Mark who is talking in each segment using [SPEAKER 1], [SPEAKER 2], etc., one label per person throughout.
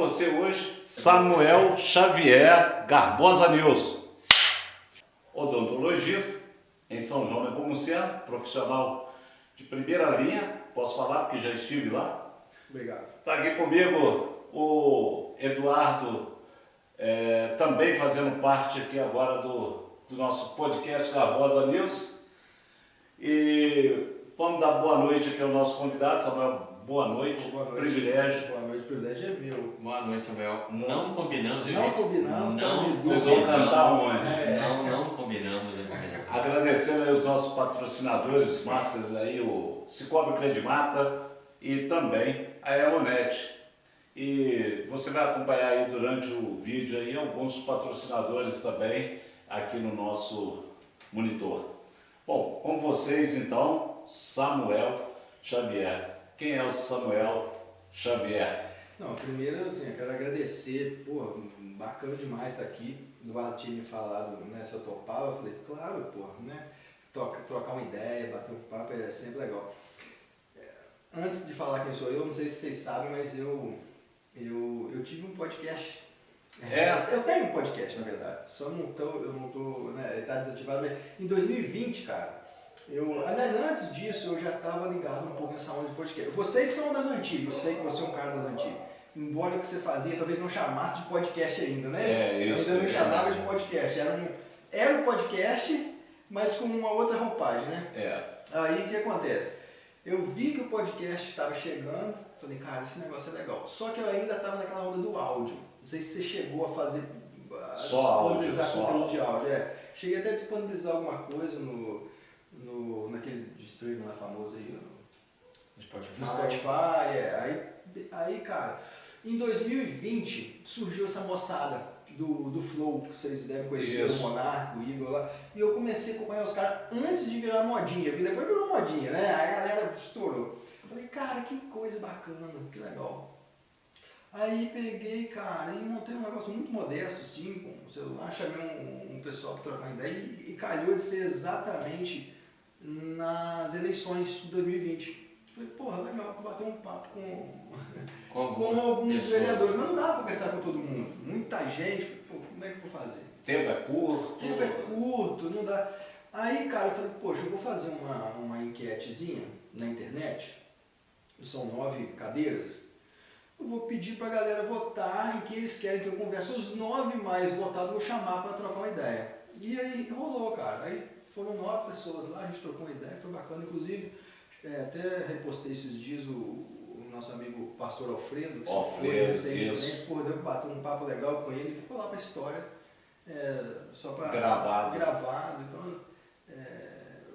[SPEAKER 1] você hoje, Samuel Xavier Garbosa News, odontologista em São João Nepomuceno, profissional de primeira linha, posso falar porque já estive lá.
[SPEAKER 2] Obrigado.
[SPEAKER 1] Está aqui comigo o Eduardo, também fazendo parte aqui agora do nosso podcast Garbosa News. E vamos dar boa noite aqui ao nosso convidado, Samuel. Boa noite, privilégio.
[SPEAKER 2] Boa noite, privilégio é meu.
[SPEAKER 3] Boa noite, Samuel. Não combinamos,
[SPEAKER 2] Não combinamos,
[SPEAKER 3] não.
[SPEAKER 1] Vocês vão cantar onde?
[SPEAKER 3] Não combinamos.
[SPEAKER 1] Agradecendo aí os nossos patrocinadores, masters aí, o Cicobi Credimata e também a Aeronet. E você vai acompanhar aí durante o vídeo aí alguns patrocinadores também aqui no nosso monitor. Bom, com vocês então, Samuel Xavier. Quem é o Samuel Xavier?
[SPEAKER 2] Não, primeiro assim, eu quero agradecer, pô, bacana demais estar aqui. O Eduardo tinha me falado, né, se eu topava, eu falei, claro, pô, né, trocar uma ideia, bater um papo é sempre legal. Antes de falar quem sou eu, não sei se vocês sabem, mas eu tive um podcast. Eu tenho um podcast, na verdade, só eu não tô, né, ele tá desativado, mas em 2020, cara, aliás, antes disso eu já estava ligado um pouco nessa onda de podcast. Vocês são das antigas, eu sei que você é um cara das antigas. Embora o que você fazia talvez não chamasse de podcast ainda, né?
[SPEAKER 1] Isso.
[SPEAKER 2] Ainda não chamava de podcast. Era um podcast, mas com uma outra roupagem, né? Aí o que acontece? Eu vi que o podcast estava chegando, falei, cara, esse negócio é legal. Só que eu ainda estava naquela onda do áudio. Não sei se você chegou a fazer, disponibilizar conteúdo de áudio. Cheguei até a disponibilizar alguma coisa naquele streaming lá famoso aí, no Spotify. Aí, cara, em 2020 surgiu essa moçada do Flow, que vocês devem conhecer, o Monarca, o Igor lá, e eu comecei a acompanhar os caras antes de virar modinha, porque depois virou modinha, né? A galera estourou. Eu falei, cara, que coisa bacana, que legal. Aí peguei, cara, e montei um negócio muito modesto, assim, com o celular, chamei um pessoal para trocar uma ideia e calhou de ser exatamente nas eleições de 2020. Falei, porra, legal, bater um papo com alguns vereadores, mas não dá para conversar com todo mundo. Muita gente, pô, como é que eu vou fazer?
[SPEAKER 1] Tempo é curto,
[SPEAKER 2] não dá. Aí, cara, eu falei, poxa, eu vou fazer uma enquetezinha na internet, são 9 cadeiras, eu vou pedir pra galera votar em que eles querem que eu converse. Os 9 mais votados eu vou chamar para trocar uma ideia. E aí rolou, cara. Aí foram 9 pessoas lá, a gente trocou uma ideia, foi bacana. Inclusive, até repostei esses dias o nosso amigo pastor Alfredo, que foi recentemente, pô, deu bater um papo legal com ele e ficou lá pra história, só para gravado. Então,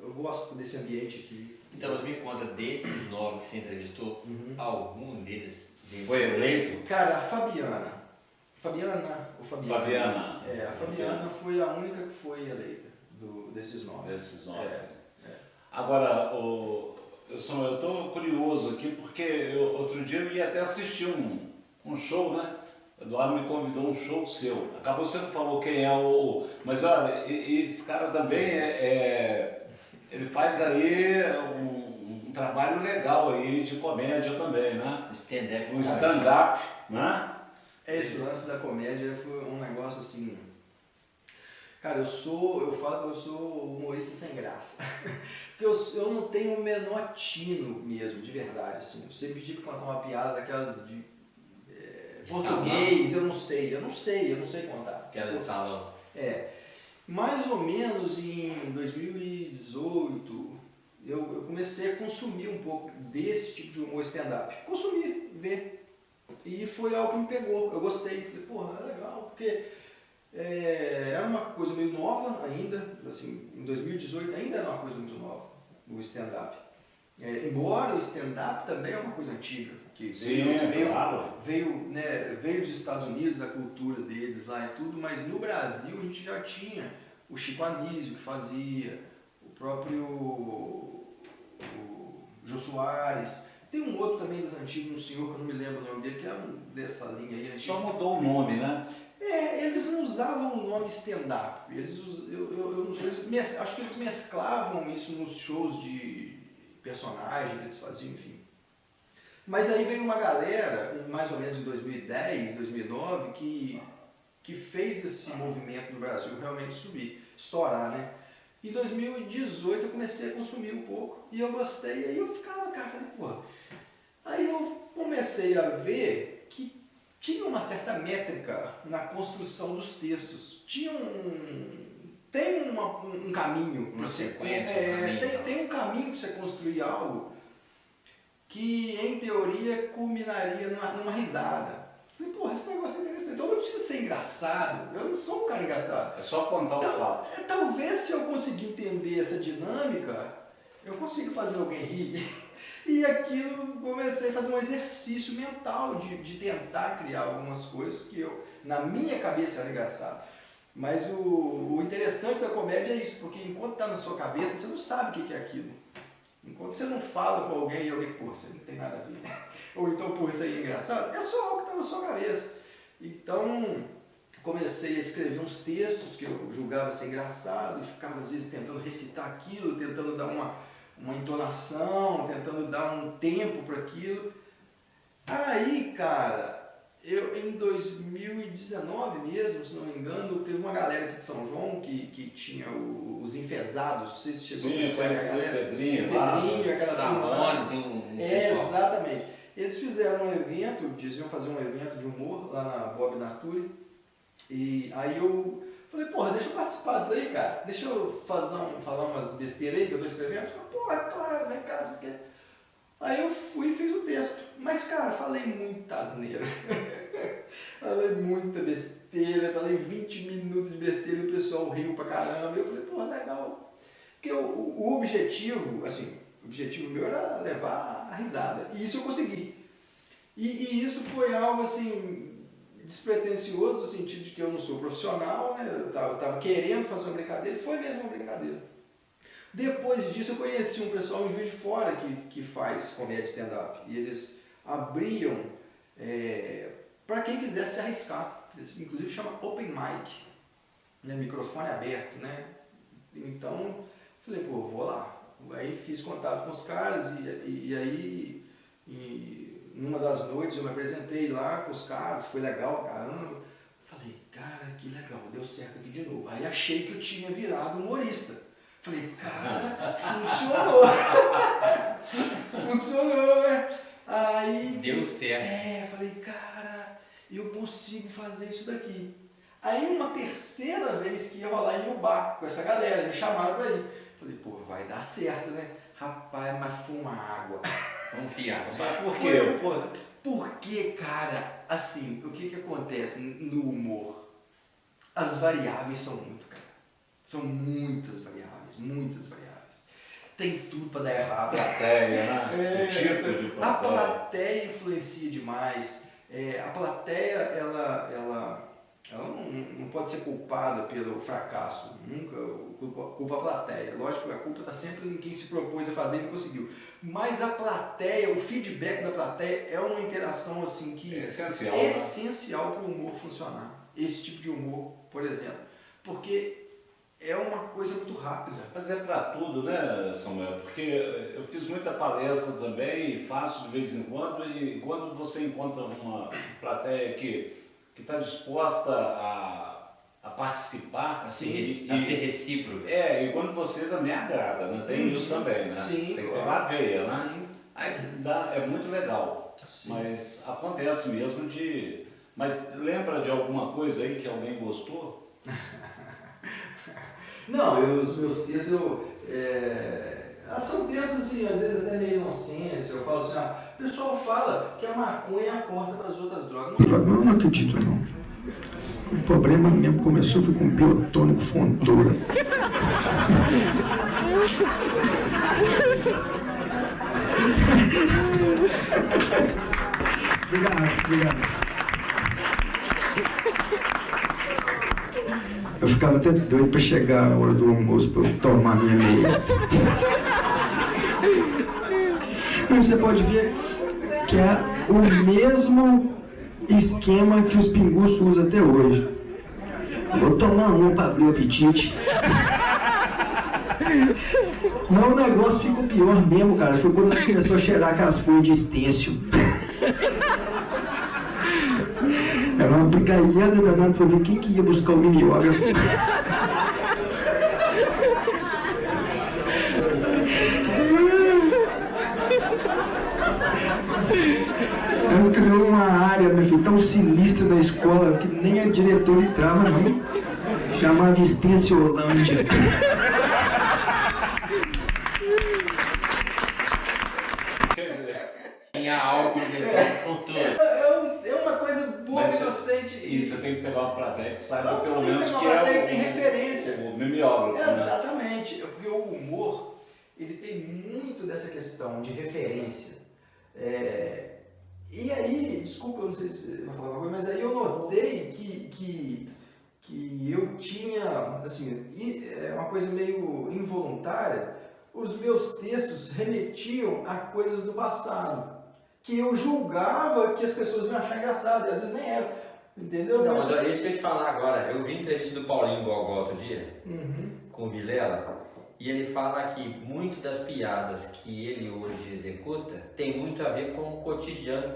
[SPEAKER 2] eu gosto desse ambiente aqui.
[SPEAKER 3] Então, mas me conta, desses 9 que você entrevistou, algum deles
[SPEAKER 1] foi eleito?
[SPEAKER 2] Cara, a Fabiana.
[SPEAKER 1] A
[SPEAKER 2] Fabiana foi a única que foi eleita desses 9.
[SPEAKER 1] Agora, eu estou curioso aqui porque outro dia eu ia até assistir um show, né? O Eduardo me convidou a um show seu. Acabou você não falou quem é mas olha, esse cara também ele faz aí um trabalho legal aí de comédia também, né? Um stand-up, né?
[SPEAKER 2] Esse lance da comédia foi um negócio assim. Cara, eu falo que eu sou humorista sem graça. Porque eu não tenho o menor tino mesmo, de verdade. Assim. Se você pedir pra contar uma piada daquelas de português, eu não sei contar.
[SPEAKER 3] Aquela de salão.
[SPEAKER 2] Mais ou menos em 2018, eu comecei a consumir um pouco desse tipo de humor stand-up. Consumir, ver. E foi algo que me pegou. Eu gostei. Falei, porra, é legal, porque era uma coisa meio nova ainda. Assim, em 2018 ainda era uma coisa muito nova, o stand-up. Embora o stand-up também é uma coisa antiga. Que veio dos Estados Unidos, a cultura deles lá e tudo, mas no Brasil a gente já tinha o Chico Anísio que fazia, o próprio Jô Soares. Tem um outro também dos antigos, um senhor que eu não me lembro o nome dele, que é dessa linha aí.
[SPEAKER 1] Só mudou o nome, né?
[SPEAKER 2] Eles não usavam o nome stand-up. Acho que eles mesclavam isso nos shows de personagem que eles faziam, enfim. Mas aí veio uma galera, mais ou menos em 2010, 2009, que fez esse movimento no Brasil realmente subir, estourar, né? Em 2018 eu comecei a consumir um pouco e eu gostei, aí eu ficava, cara, falei, porra. Aí eu comecei a ver que tinha uma certa métrica na construção dos textos. Tem um caminho.
[SPEAKER 3] Uma sequência.
[SPEAKER 2] Tem um caminho para você construir algo que, em teoria, culminaria numa risada. Falei, porra, esse negócio é interessante. Então eu não preciso ser engraçado. Eu não sou um cara engraçado.
[SPEAKER 1] É só contar o fato.
[SPEAKER 2] Talvez se eu conseguir entender essa dinâmica, eu consigo fazer alguém rir. E aquilo comecei a fazer um exercício mental de tentar criar algumas coisas que na minha cabeça era engraçado. Mas o interessante da comédia é isso, porque enquanto está na sua cabeça, você não sabe o que é aquilo. Enquanto você não fala com alguém e alguém, pô, você não tem nada a ver. Ou então, pô, isso aí é engraçado, é só algo que está na sua cabeça. Então, comecei a escrever uns textos que eu julgava ser engraçado e ficava às vezes tentando recitar aquilo, tentando dar uma entonação, tentando dar um tempo para aquilo. Aí, cara, em 2019 mesmo, se não me engano, teve uma galera aqui de São João que tinha os enfesados, não sei se chegou a conhecer a galera.
[SPEAKER 1] Pedrinho,
[SPEAKER 2] aquela
[SPEAKER 3] Sabone,
[SPEAKER 2] exatamente. Eles fizeram um evento, diziam fazer um evento de humor lá na Bob Naturi. E aí eu falei, porra, deixa eu participar disso aí, cara. Deixa eu falar umas besteiras aí que eu tô escrevendo. Eu falei, porra, claro, vem cá, isso aqui. Aí eu fui e fiz o texto. Mas, cara, falei muita asneira. Falei muita besteira, falei 20 minutos de besteira e o pessoal riu pra caramba. Eu falei, porra, legal. Porque o objetivo, assim, o objetivo meu era levar a risada. E isso eu consegui. E isso foi algo, assim, despretensioso, no sentido de que eu não sou profissional, né? Eu tava querendo fazer uma brincadeira, e foi mesmo uma brincadeira. Depois disso eu conheci um pessoal em Juiz de Fora que faz comédia stand-up. E eles abriam para quem quisesse se arriscar. Eles, inclusive chama Open Mic, né? Microfone aberto, né? Então, falei, pô, vou lá. Aí fiz contato com os caras e aí, numa das noites eu me apresentei lá com os caras, foi legal, caramba. Falei, cara, que legal, deu certo aqui de novo. Aí achei que eu tinha virado humorista. Falei, cara, funcionou. Funcionou, né? Aí...
[SPEAKER 3] Deu certo.
[SPEAKER 2] Falei, cara, eu consigo fazer isso daqui. Aí uma terceira vez que ia rolar em Ubá com essa galera, me chamaram pra ir. Falei, pô, vai dar certo, né? Rapaz, mas foi uma água.
[SPEAKER 3] Confiar.
[SPEAKER 1] Por quê?
[SPEAKER 2] Porque, cara, assim, o que acontece no humor? As variáveis são muito, cara. São muitas variáveis. Tem tudo para dar errado.
[SPEAKER 1] A plateia, né? O tipo de plateia.
[SPEAKER 2] A plateia influencia demais. A plateia, ela não pode ser culpada pelo fracasso. Nunca culpa a plateia. Lógico que a culpa está sempre em quem se propôs a fazer e não conseguiu. Mas a plateia, o feedback da plateia é uma interação assim que
[SPEAKER 1] é essencial
[SPEAKER 2] para o humor funcionar. Esse tipo de humor, por exemplo. Porque é uma coisa muito rápida.
[SPEAKER 1] Mas é para tudo, né, Samuel? Porque eu fiz muita palestra também, faço de vez em quando, e quando você encontra uma plateia que está disposta a participar...
[SPEAKER 3] A ser recíproco.
[SPEAKER 1] E quando você também agrada, né? Tem isso também, né?
[SPEAKER 2] Sim,
[SPEAKER 1] tem que pegar a veia, né?
[SPEAKER 2] Sim.
[SPEAKER 1] Aí é muito legal. Sim. Mas acontece mesmo de... Mas lembra de alguma coisa aí que alguém gostou?
[SPEAKER 2] Não, os meus textos, são textos assim, às vezes até meio inocência. Eu falo assim, o pessoal fala que a maconha é a porta para as outras drogas.
[SPEAKER 4] Não acredito, não. O problema mesmo começou foi com o biotônico Fontoura. Obrigado. Eu ficava até doido para chegar a hora do almoço para eu tomar minha meia. Você pode ver que é o mesmo esquema que os pinguços usam até hoje. Vou tomar um para abrir o apetite. Mas o negócio ficou pior mesmo, cara. Foi quando nós começou a cheirar aquelas folhas de estêncil. Era uma brigalhada danada pra ver quem que ia buscar o mimeógrafo. Nós criamos uma área, meu filho, tão sinistra da escola que nem a diretora entrava, não. Chamava Estênciolândia.
[SPEAKER 3] Tinha álcool dentro com tudo.
[SPEAKER 2] É uma coisa boa,
[SPEAKER 1] Mas
[SPEAKER 2] inocente.
[SPEAKER 1] E você tem que pegar uma plateia que saiba
[SPEAKER 2] Não,
[SPEAKER 1] pelo
[SPEAKER 2] tem
[SPEAKER 1] menos
[SPEAKER 2] uma
[SPEAKER 1] que
[SPEAKER 2] plateia
[SPEAKER 1] é
[SPEAKER 2] que tem referência.
[SPEAKER 1] o mimeógrafo, né?
[SPEAKER 2] Exatamente, porque o humor, ele tem muito dessa questão de referência. E aí, desculpa, eu não sei se vai falar alguma coisa, mas aí eu notei que eu tinha, assim, uma coisa meio involuntária, os meus textos remetiam a coisas do passado, que eu julgava que as pessoas iam achar engraçado, e às vezes nem era, entendeu?
[SPEAKER 3] Não, mas é isso que eu ia te falar agora. Eu vi a entrevista do Paulinho Gogó outro dia, com o Vilela, e ele fala que muito das piadas que ele hoje executa tem muito a ver com o cotidiano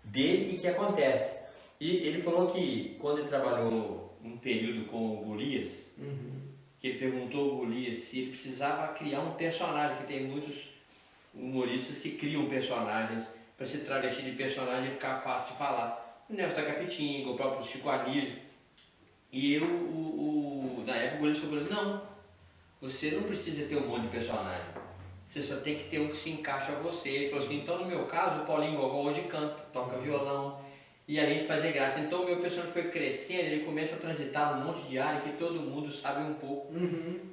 [SPEAKER 3] dele e que acontece. E ele falou que quando ele trabalhou um período com o Golias, que ele perguntou ao Golias se ele precisava criar um personagem, que tem muitos humoristas que criam personagens para se travestir de personagem e ficar fácil de falar. O Nelson da Capitinga, o próprio Chico Anísio. E eu, na época, o Golias falou: não, você não precisa ter um monte de personagem. Você só tem que ter um que se encaixa a você. Ele falou assim: então no meu caso, o Paulinho Gogó hoje canta, toca violão, e além de fazer graça. Então o meu personagem foi crescendo, ele começa a transitar num monte de área que todo mundo sabe um pouco.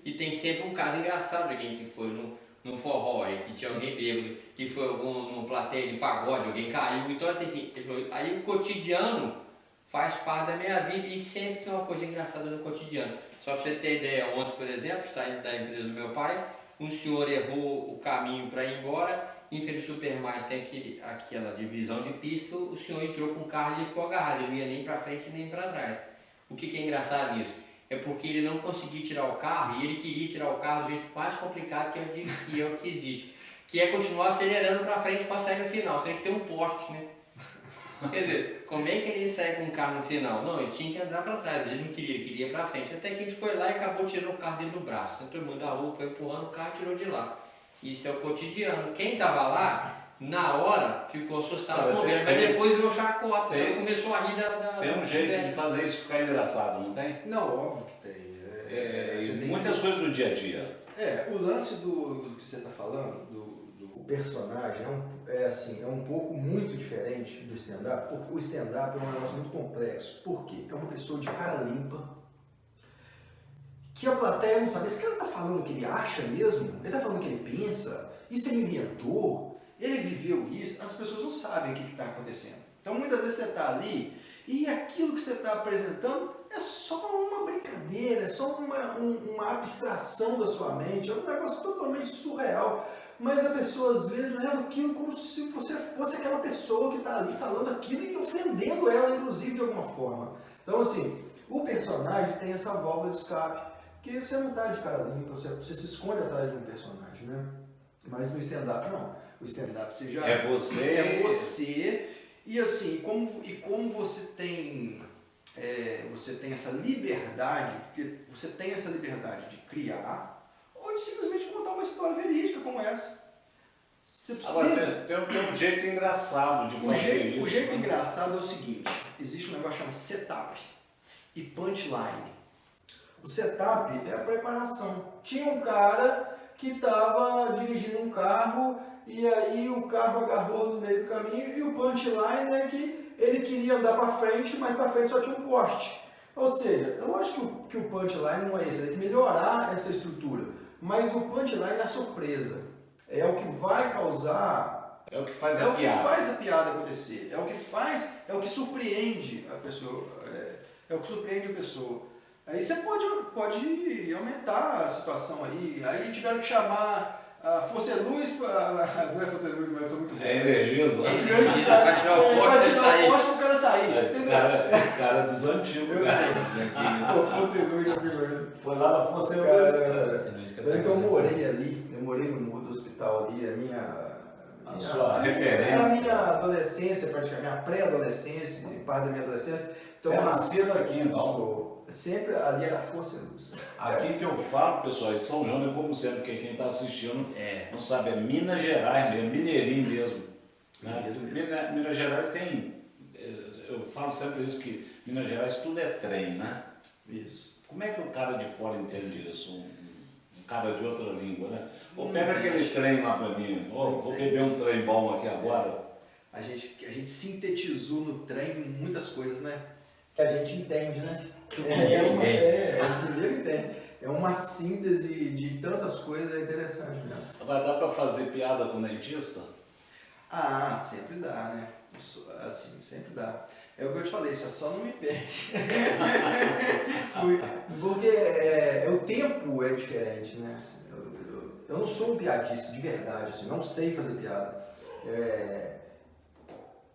[SPEAKER 3] E tem sempre um caso engraçado de alguém que foi no forró, que tinha alguém bêbado, que foi numa plateia de pagode, alguém caiu. Então assim, ele falou, aí o cotidiano faz parte da minha vida e sempre tem uma coisa engraçada no cotidiano. Só para você ter ideia, ontem, por exemplo, saindo da empresa do meu pai, um senhor errou o caminho para ir embora, em frente ao Supermais tem aquela divisão de pista, o senhor entrou com o carro e ele ficou agarrado, ele não ia nem para frente nem para trás. O que é engraçado nisso? É porque ele não conseguia tirar o carro e ele queria tirar o carro do jeito mais complicado que é o que existe, que é continuar acelerando para frente para sair no final, você tem que ter um poste, né? Quer dizer, como é que ele ia sair com o carro no final? Não, ele tinha que andar para trás, mas ele não queria, ele queria para frente. Até que a gente foi lá e acabou tirando o carro dele do braço. Então, todo mundo da rua foi empurrando o carro e tirou de lá. Isso é o cotidiano. Quem estava lá, na hora, ficou assustado com ele, mas depois virou chacota. Então começou a rir da
[SPEAKER 1] Tem um jeito de fazer isso ficar engraçado, não tem?
[SPEAKER 2] Não, óbvio que tem.
[SPEAKER 1] Muitas coisas do dia a dia.
[SPEAKER 2] O lance do que você está falando, do personagem, é um pouco muito diferente do stand-up, porque o stand-up é um negócio muito complexo. Por quê? É uma pessoa de cara limpa, que a plateia não sabe. Esse cara está falando o que ele acha mesmo? Ele está falando o que ele pensa? Isso ele inventou? Ele viveu isso? As pessoas não sabem o que está acontecendo. Então muitas vezes você está ali e aquilo que você está apresentando é só uma brincadeira, é só uma abstração da sua mente, é um negócio totalmente surreal. Mas a pessoa às vezes leva aquilo como se você fosse aquela pessoa que está ali falando aquilo e ofendendo ela, inclusive, de alguma forma. Então, assim, o personagem tem essa válvula de escape, que você não está de cara limpa, você se esconde atrás de um personagem, né? Mas no stand-up, não. O stand-up você já...
[SPEAKER 1] É você.
[SPEAKER 2] É você. E assim, como você tem essa liberdade, porque você tem essa liberdade de criar, ou de simplesmente contar uma história verídica como essa. Você precisa...
[SPEAKER 1] Agora, tem um jeito engraçado de fazer isso.
[SPEAKER 2] O jeito engraçado é o seguinte, existe um negócio chamado setup e punchline. O setup é a preparação. Tinha um cara que estava dirigindo um carro e aí o carro agarrou no meio do caminho e o punchline é que ele queria andar para frente, mas para frente só tinha um poste. Ou seja, é lógico que o punchline não é esse, tem que melhorar essa estrutura. Mas o punchline é a surpresa. É o que vai causar...
[SPEAKER 1] É o que faz
[SPEAKER 2] a piada. É o que faz a piada acontecer. É o que surpreende a pessoa. É o que surpreende a pessoa. Aí você pode aumentar a situação aí. Aí tiveram que chamar a força é luz, não é força é luz, mas eu sou muito bom.
[SPEAKER 1] É energia,
[SPEAKER 3] Vai tirar o poste
[SPEAKER 2] pro cara sair.
[SPEAKER 1] Esse cara é dos antigos.
[SPEAKER 2] Eu sei. Pô, força é luz, eu fico.
[SPEAKER 1] Foi lá na força é luz.
[SPEAKER 2] Lembra que eu morei ali, eu morei no muro do hospital ali,
[SPEAKER 1] a sua referência.
[SPEAKER 2] É a minha adolescência, praticamente, a minha pré-adolescência, parte da minha adolescência. Então,
[SPEAKER 1] você nasceu aqui,
[SPEAKER 2] então. Sempre ali era força e luz.
[SPEAKER 1] Aqui que eu falo, pessoal, em São João, como sempre, porque quem está assistindo não sabe, é Minas Gerais mesmo, mineirinho mesmo. Né? Minas Gerais tem, eu falo sempre isso, que Minas Gerais tudo é trem, né?
[SPEAKER 2] Isso.
[SPEAKER 1] Como é que o cara de fora entende isso? Um cara de outra língua, né? Ou pega aquele trem lá para mim, vou beber um trem bom aqui agora.
[SPEAKER 2] A gente sintetizou no trem muitas coisas, né? Que a gente entende, né? O primeiro entende. É uma síntese de tantas coisas, é interessante mesmo.
[SPEAKER 1] Agora dá para fazer piada com dentista?
[SPEAKER 2] Ah, sempre dá, né? Assim, sempre dá. É o que eu te falei, só não me perde. Porque o tempo é diferente, né? Assim, eu não sou um piadista de verdade, assim, não sei fazer piada.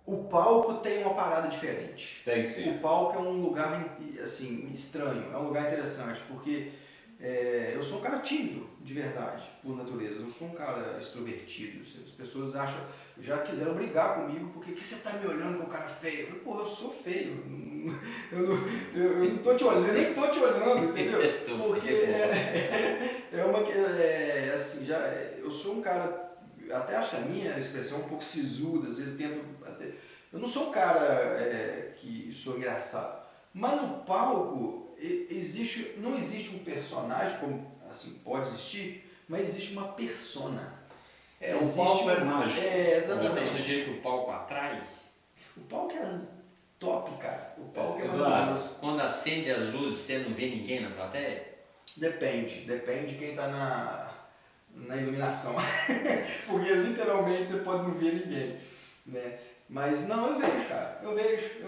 [SPEAKER 2] O palco tem uma parada diferente.
[SPEAKER 1] Tem sim.
[SPEAKER 2] O palco é um lugar assim, estranho, é um lugar interessante, porque eu sou um cara tímido, de verdade, por natureza. Eu não sou um cara extrovertido. As pessoas já quiseram brigar comigo, porque que você tá me olhando com um cara feio? Eu falei, porra, eu sou feio. Eu não tô te olhando, eu nem tô te olhando, entendeu? Porque assim, eu sou um cara, até acho que a minha expressão é um pouco sisuda, às vezes eu não sou um cara que sou engraçado, mas no palco não existe um personagem, como assim, pode existir, mas existe uma persona.
[SPEAKER 1] O palco é mágico.
[SPEAKER 2] Exatamente.
[SPEAKER 3] Do jeito que o palco atrai.
[SPEAKER 2] O palco é top, cara. O palco é maravilhoso.
[SPEAKER 3] Quando acende as luzes, você não vê ninguém na plateia?
[SPEAKER 2] Depende de quem está na iluminação. Porque literalmente você pode não ver ninguém, né? Mas não, eu vejo, cara. Eu vejo.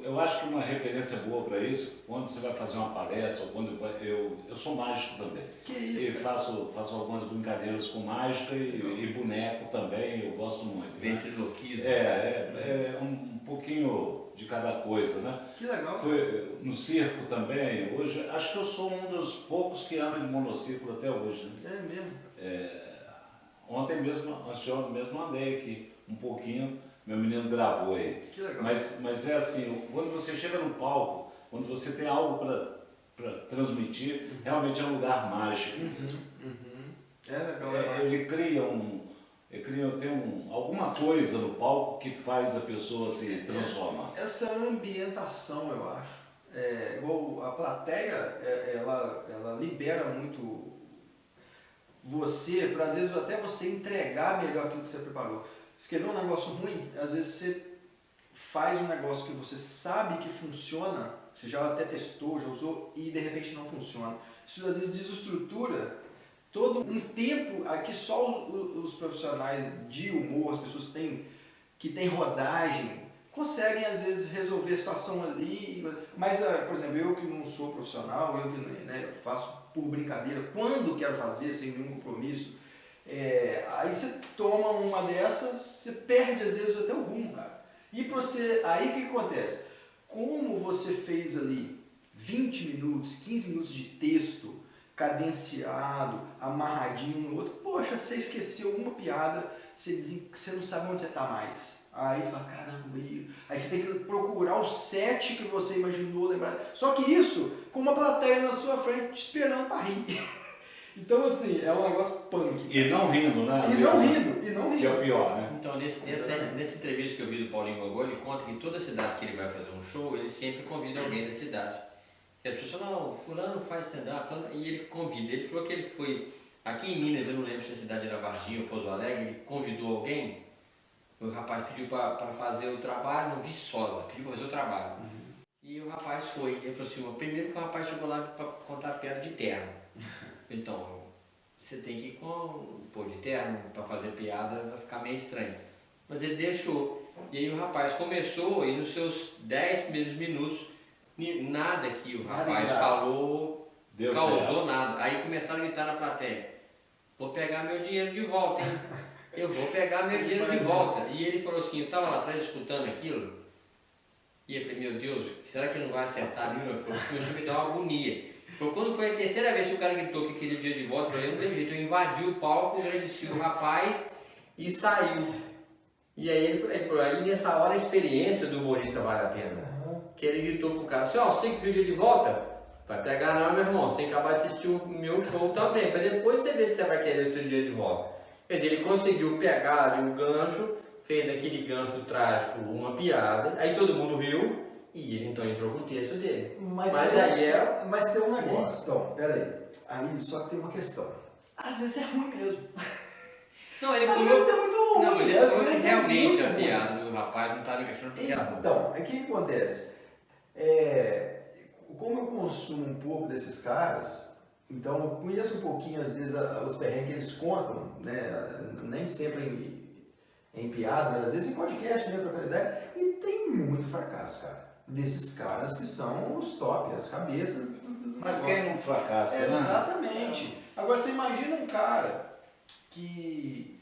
[SPEAKER 1] Eu acho que uma referência boa para isso, quando você vai fazer uma palestra, ou quando eu sou mágico também.
[SPEAKER 2] Que isso?
[SPEAKER 1] E faço algumas brincadeiras com mágica e boneco também, eu gosto muito.
[SPEAKER 3] Ventriloquismo.
[SPEAKER 1] Um pouquinho de cada coisa, né?
[SPEAKER 2] Que legal.
[SPEAKER 1] Foi no circo também. Hoje, acho que eu sou um dos poucos que anda de monociclo até hoje. Né?
[SPEAKER 2] É mesmo?
[SPEAKER 1] Ontem mesmo andei aqui um pouquinho, meu menino gravou aí.
[SPEAKER 2] Que legal.
[SPEAKER 1] Mas é assim, quando você chega no palco, quando você tem algo para transmitir, realmente é um lugar mágico.
[SPEAKER 2] É legal.
[SPEAKER 1] Ele cria alguma coisa no palco que faz a pessoa se transformar.
[SPEAKER 2] Essa ambientação, eu acho, igual a plateia, ela libera muito você, para às vezes até você entregar melhor aquilo que você preparou. Escrever um negócio ruim, às vezes você faz um negócio que você sabe que funciona, você já até testou, já usou e de repente não funciona. Isso às vezes desestrutura todo um tempo aqui só os profissionais de humor, as pessoas que têm rodagem, conseguem às vezes resolver a situação ali, mas, por exemplo, eu que não sou profissional, eu que faço por brincadeira, quando quero fazer, sem nenhum compromisso, aí você toma uma dessa, você perde às vezes até o rumo, cara. E pra você, aí o que acontece? Como você fez ali 20 minutos, 15 minutos de texto, cadenciado, amarradinho um no outro, poxa, você esqueceu uma piada, você não sabe onde você está mais. Aí você fala, caramba, aí você tem que procurar o set que você imaginou, lembrar. Só que isso, com uma plateia na sua frente, te esperando para rir. Então, assim, é um negócio punk.
[SPEAKER 1] E não rindo, né?
[SPEAKER 2] E não rindo.
[SPEAKER 1] Que é o pior, né?
[SPEAKER 3] Então, nessa entrevista que eu vi do Paulinho Gogol, ele conta que em toda cidade que ele vai fazer um show, ele sempre convida alguém da cidade. E a pessoa fala, não, fulano faz stand-up, e ele convida. Ele falou que ele foi, aqui em Minas, eu não lembro se a cidade era Varginha ou Pouso Alegre, ele convidou alguém, o rapaz pediu para fazer o trabalho no Viçosa, pediu para fazer o trabalho. E o rapaz foi, ele falou assim, primeiro que o rapaz chegou lá para contar piada de terno. Então, você tem que ir pôr de terno para fazer piada, vai ficar meio estranho. Mas ele deixou. E aí o rapaz começou e nos seus 10 primeiros minutos, nada que o rapaz falou causou nada. Aí começaram a gritar na plateia. vou pegar meu dinheiro de volta, hein? Eu vou pegar meu dinheiro de volta. E ele falou assim, eu estava lá atrás escutando aquilo, e eu falei, meu Deus, será que ele não vai acertar ali? Ele falou, começou a me dar uma agonia. Ele falou, quando foi a terceira vez que o cara gritou que queria o dinheiro de volta, eu falei, não tem jeito, eu invadi o palco, agradeci o rapaz e saiu. E aí ele falou, aí nessa hora a experiência do humorista vale a pena. Que ele gritou pro cara, assim, ó, você que pediu o dinheiro de volta? Vai pegar não, meu irmão, você tem que acabar de assistir o meu show também, para depois você ver se você vai querer o seu dinheiro de volta. Quer dizer, ele conseguiu pegar ali o gancho, fez daquele gancho trágico uma piada, aí todo mundo riu, e ele então entrou com o texto dele. Mas
[SPEAKER 2] tem um negócio, então, peraí, aí só que tem uma questão. Às vezes é ruim mesmo.
[SPEAKER 3] Não, ele
[SPEAKER 2] às vezes é muito ruim.
[SPEAKER 3] Não, ele falou que realmente a piada do rapaz não estava encaixando porque era bom.
[SPEAKER 2] Então, o que acontece? Como eu consumo um pouco desses caras, então eu conheço um pouquinho, às vezes, os perrengues que eles contam, né? Nem sempre em piada, mas às vezes em podcast mesmo, pra ideia, e tem muito fracasso, cara. Desses caras que são os top, as cabeças.
[SPEAKER 1] Mas quem não fracassa, né?
[SPEAKER 2] Exatamente. Agora você imagina um cara que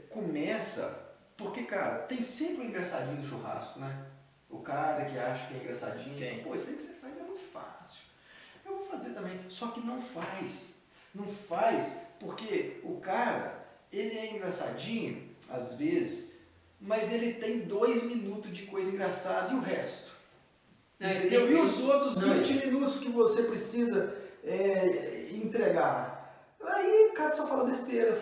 [SPEAKER 2] começa, porque, cara, tem sempre um engraçadinho do churrasco, né? O cara que acha que é engraçadinho, fala, pô, isso aí que você faz é muito fácil. Eu vou fazer também, só que não faz. Não faz, porque o cara, ele é engraçadinho, às vezes, mas ele tem 2 minutos de coisa engraçada e o resto. Entendeu? E os outros 20 minutos que você precisa entregar. Aí o cara só fala besteira,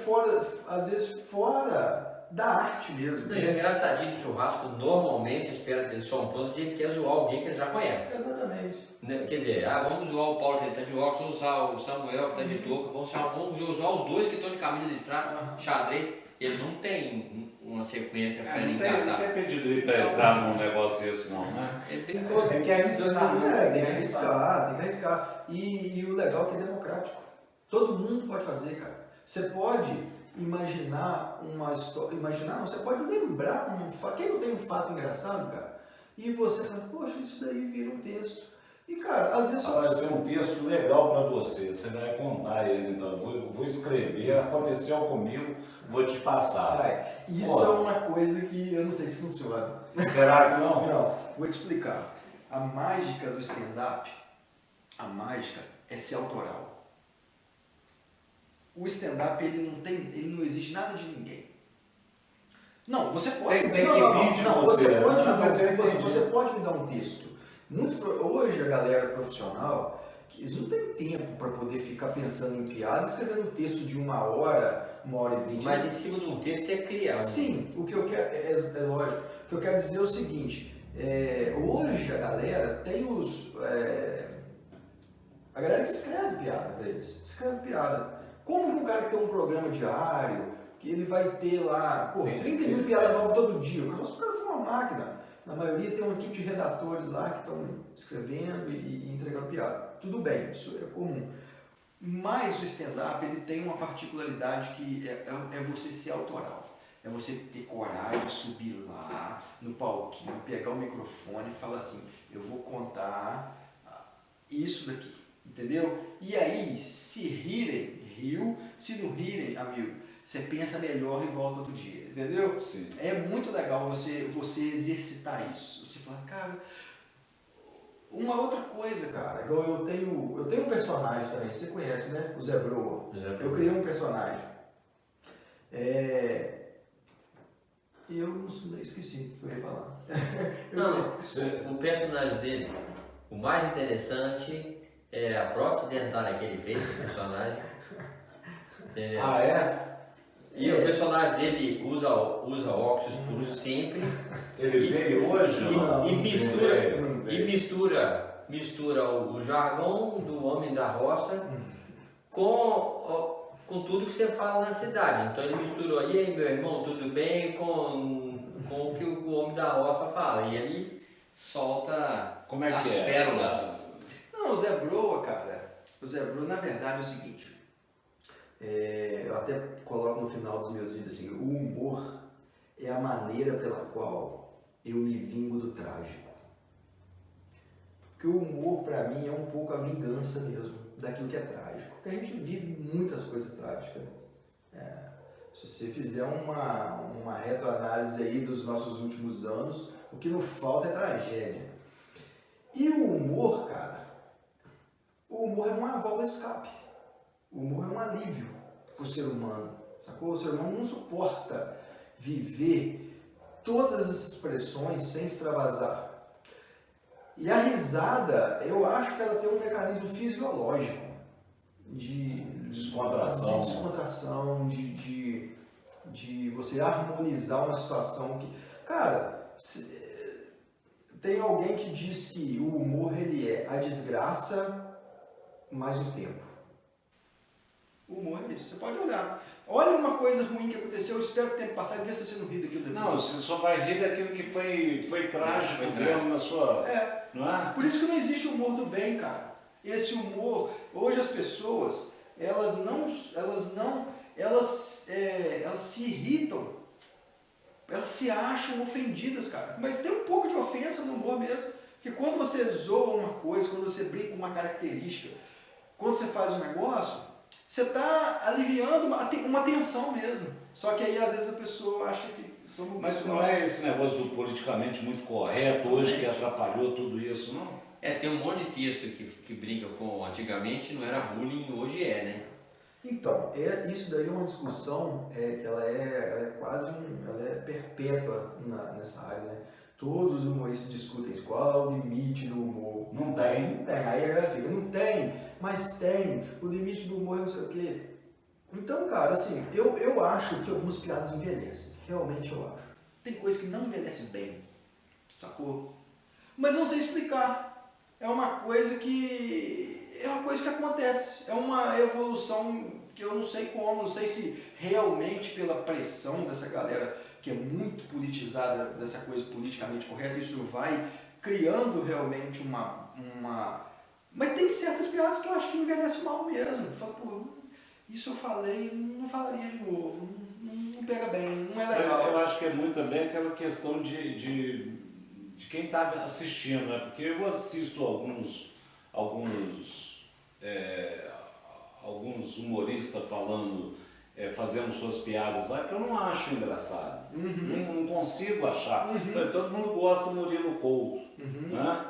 [SPEAKER 2] às vezes fora da arte mesmo.
[SPEAKER 3] Não, e o engraçadinho de churrasco normalmente espera dele só um ponto de ele quer zoar alguém que ele já conhece.
[SPEAKER 2] Exatamente.
[SPEAKER 3] Quer dizer, vamos zoar o Paulo que ele está de óculos, vamos usar o Samuel que está de touca, vamos usar os dois que estão de camisa listrada, xadrez. Ele não tem uma sequência para ele encatar.
[SPEAKER 1] Não tem pedido para entrar num negócio desse não, né?
[SPEAKER 3] Ele
[SPEAKER 2] tem que arriscar, tem que arriscar. E o legal é que é democrático. Todo mundo pode fazer, cara. Você pode imaginar uma história, você pode lembrar um fato. Quem não tem um fato engraçado, cara? E você fala, poxa, isso daí vira um texto. E, cara, às vezes...
[SPEAKER 1] vai ser um texto legal para você vai contar ele, então. Eu vou escrever, aconteceu comigo, vou te passar.
[SPEAKER 2] Isso é uma coisa que eu não sei se funciona.
[SPEAKER 1] Será que não?
[SPEAKER 2] Não, vou te explicar. A mágica do stand-up, a mágica é ser autoral. O stand-up, ele não exige nada de ninguém. Não, você pode... Você pode me dar um texto. Hoje a galera profissional, eles não tem tempo para poder ficar pensando em piada, escrevendo um texto de 1 hora, 1h20.
[SPEAKER 3] Mas em cima de um texto você cria.
[SPEAKER 2] Sim, o que eu quero, é lógico, o que eu quero dizer é o seguinte, hoje a galera tem a galera que escreve piada para eles, escreve piada. Como um cara que tem um programa diário, que ele vai ter lá, 30 mil piadas novas todo dia, o cara foi uma máquina. Na maioria tem uma equipe de redatores lá que estão escrevendo e entregando piada. Tudo bem, isso é comum. Mas o stand-up, ele tem uma particularidade que é você ser autoral. É você ter coragem de subir lá no palquinho, pegar o microfone e falar assim, eu vou contar isso daqui, entendeu? E aí, se rirem, riu, se não rirem, amigo, você pensa melhor e volta outro dia, entendeu?
[SPEAKER 1] Sim.
[SPEAKER 2] É muito legal você exercitar isso. Você fala, cara, uma outra coisa, cara, igual eu tenho um personagem também, você conhece, né? O Zé Broa. Eu criei um personagem. E eu esqueci o que eu ia falar.
[SPEAKER 3] O personagem dele, o mais interessante é a prótese dentária que ele fez, o personagem. Entendeu? E o personagem dele usa óculos escuros sempre.
[SPEAKER 1] Ele veio hoje?
[SPEAKER 3] Mistura o jargão do homem da roça com tudo que você fala na cidade. Então ele misturou, e aí meu irmão, tudo bem? Com o que o homem da roça fala. E ele solta as pérolas.
[SPEAKER 2] Não, o Zé Broa, cara. O Zé Broa, na verdade, é o seguinte. Eu até coloco no final dos meus vídeos assim, o humor é a maneira pela qual eu me vingo do trágico. Porque o humor, pra mim, é um pouco a vingança mesmo daquilo que é trágico. Porque a gente vive muitas coisas trágicas. Se você fizer uma retroanálise aí dos nossos últimos anos, o que não falta é tragédia. E o humor, cara, o humor é uma válvula de escape. O humor é um alívio pro ser humano, sacou? O ser humano não suporta viver todas essas expressões sem extravasar. E a risada, eu acho que ela tem um mecanismo fisiológico de descontração, de você harmonizar uma situação que... Cara, tem alguém que diz que o humor ele é a desgraça mais o tempo. O humor é isso, você pode olhar. Olha uma coisa ruim que aconteceu, eu espero que tenha passado e vê se você não ri daquilo depois.
[SPEAKER 1] Não, você só vai rir daquilo que foi trágico mesmo na sua... Não é?
[SPEAKER 2] Por isso que não existe humor do bem, cara. Esse humor, hoje as pessoas, elas se irritam, elas se acham ofendidas, cara. Mas tem um pouco de ofensa no humor mesmo. Porque quando você zoa uma coisa, quando você brinca com uma característica, quando você faz um negócio, você está aliviando uma tensão mesmo. Só que aí às vezes a pessoa acha que...
[SPEAKER 1] Mas não é esse negócio do politicamente muito correto hoje que atrapalhou tudo isso, não?
[SPEAKER 3] Tem um monte de texto que brinca com antigamente não era bullying, hoje é, né?
[SPEAKER 2] Então, isso daí é uma discussão que ela é quase ela é perpétua nessa área, né? Todos os humoristas discutem qual o limite do humor.
[SPEAKER 1] Não tem.
[SPEAKER 2] Não tem. Aí a galera fica, não tem, mas tem. O limite do humor é não sei o quê. Então, cara, assim, eu acho que algumas piadas envelhecem. Realmente eu acho. Tem coisa que não envelhece bem. Sacou? Mas não sei explicar. É uma coisa que acontece. É uma evolução que eu não sei como. Não sei se realmente pela pressão dessa galera que é muito politizada, dessa coisa politicamente correta, isso vai criando realmente uma... Mas tem certas piadas que eu acho que envelhece mal mesmo. Eu falo, pô, isso eu falei, não falaria de novo, não pega bem, não é legal.
[SPEAKER 1] Eu acho que é muito também aquela questão de quem está assistindo, né? Porque eu assisto alguns humoristas falando, fazendo suas piadas lá, que eu não acho engraçado. Não consigo achar. Todo mundo gosta do Murilo Couto, né?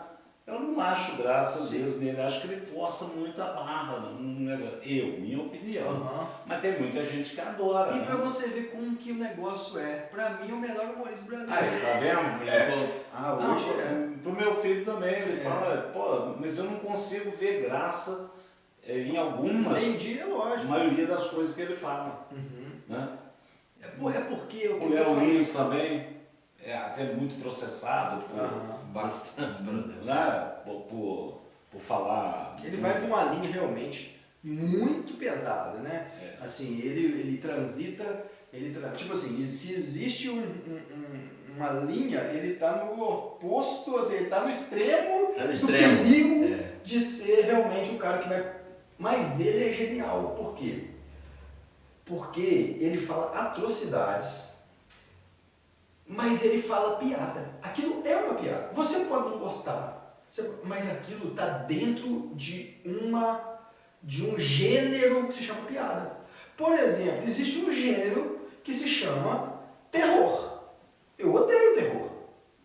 [SPEAKER 1] Eu não acho graça às vezes nele, acho que ele força muito a barra, minha opinião. Mas tem muita gente que adora.
[SPEAKER 2] E pra você ver como que o negócio pra mim é o melhor humorista brasileiro.
[SPEAKER 1] Aí, tá vendo?
[SPEAKER 2] Hoje
[SPEAKER 1] Pro meu filho também, ele fala, pô, mas eu não consigo ver graça em algumas,
[SPEAKER 2] lógico.
[SPEAKER 1] maioria das coisas que ele fala. Né?
[SPEAKER 2] É porque
[SPEAKER 1] o Léo Lins também é até muito processado
[SPEAKER 3] bastante processado,
[SPEAKER 1] né? por falar.
[SPEAKER 2] Ele vai para uma linha realmente muito pesada, né? Assim, ele transita, tipo assim, se existe uma linha, ele está no oposto, assim, ele está no extremo do perigo de ser realmente o cara que vai... Mas ele é genial, por quê? Porque ele fala atrocidades, mas ele fala piada. Aquilo é uma piada. Você pode não gostar, mas aquilo está dentro de um gênero que se chama piada. Por exemplo, existe um gênero que se chama terror. Eu odeio terror.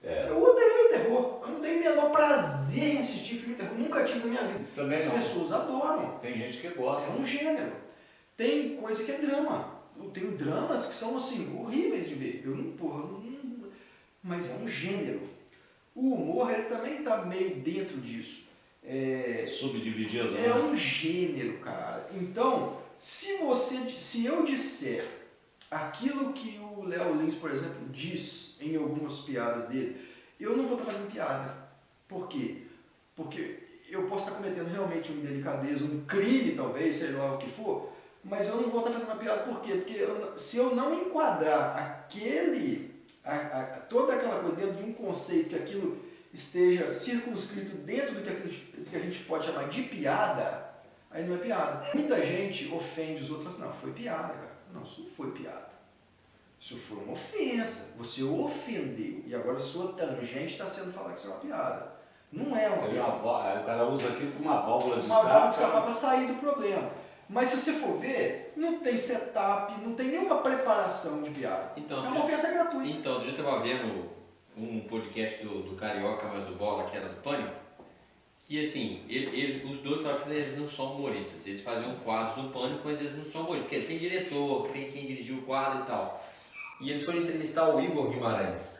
[SPEAKER 2] Eu odeio terror. Eu não tenho o menor prazer em assistir filme de terror. Nunca tive na minha vida.
[SPEAKER 1] Também
[SPEAKER 2] as pessoas adoram.
[SPEAKER 1] Tem gente que gosta.
[SPEAKER 2] É um gênero. Tem coisa que é drama. Tem dramas que são assim, horríveis de ver. Mas é um gênero. O humor ele também está meio dentro disso.
[SPEAKER 1] Subdividido.
[SPEAKER 2] É um gênero, cara. Então, se eu disser aquilo que o Léo Lins, por exemplo, diz em algumas piadas dele, eu não vou estar fazendo piada. Por quê? Porque eu posso estar cometendo realmente uma indelicadeza, um crime talvez, sei lá o que for, mas eu não vou estar fazendo uma piada. Por quê? Porque se eu não enquadrar toda aquela coisa dentro de um conceito que aquilo esteja circunscrito dentro do que a gente pode chamar de piada, aí não é piada. Muita gente ofende os outros e fala assim, não, foi piada, cara. Não, isso não foi piada. Isso foi uma ofensa. Você ofendeu. E agora a sua tangente está sendo falar que isso é uma piada. Não é
[SPEAKER 1] o cara usa aquilo como uma válvula de
[SPEAKER 2] escape para sair do problema. Mas se você for ver, não tem setup, não tem nenhuma preparação de viagem.
[SPEAKER 3] Então,
[SPEAKER 2] é uma ofensa gratuita.
[SPEAKER 3] Então, eu estava vendo um podcast do Carioca, mas do Bola, que era do Pânico, que assim, os dois falaram que eles não são humoristas. Eles faziam quadros no Pânico, mas eles não são humoristas, porque tem diretor, tem quem dirigiu o quadro e tal. E eles foram entrevistar o Igor Guimarães.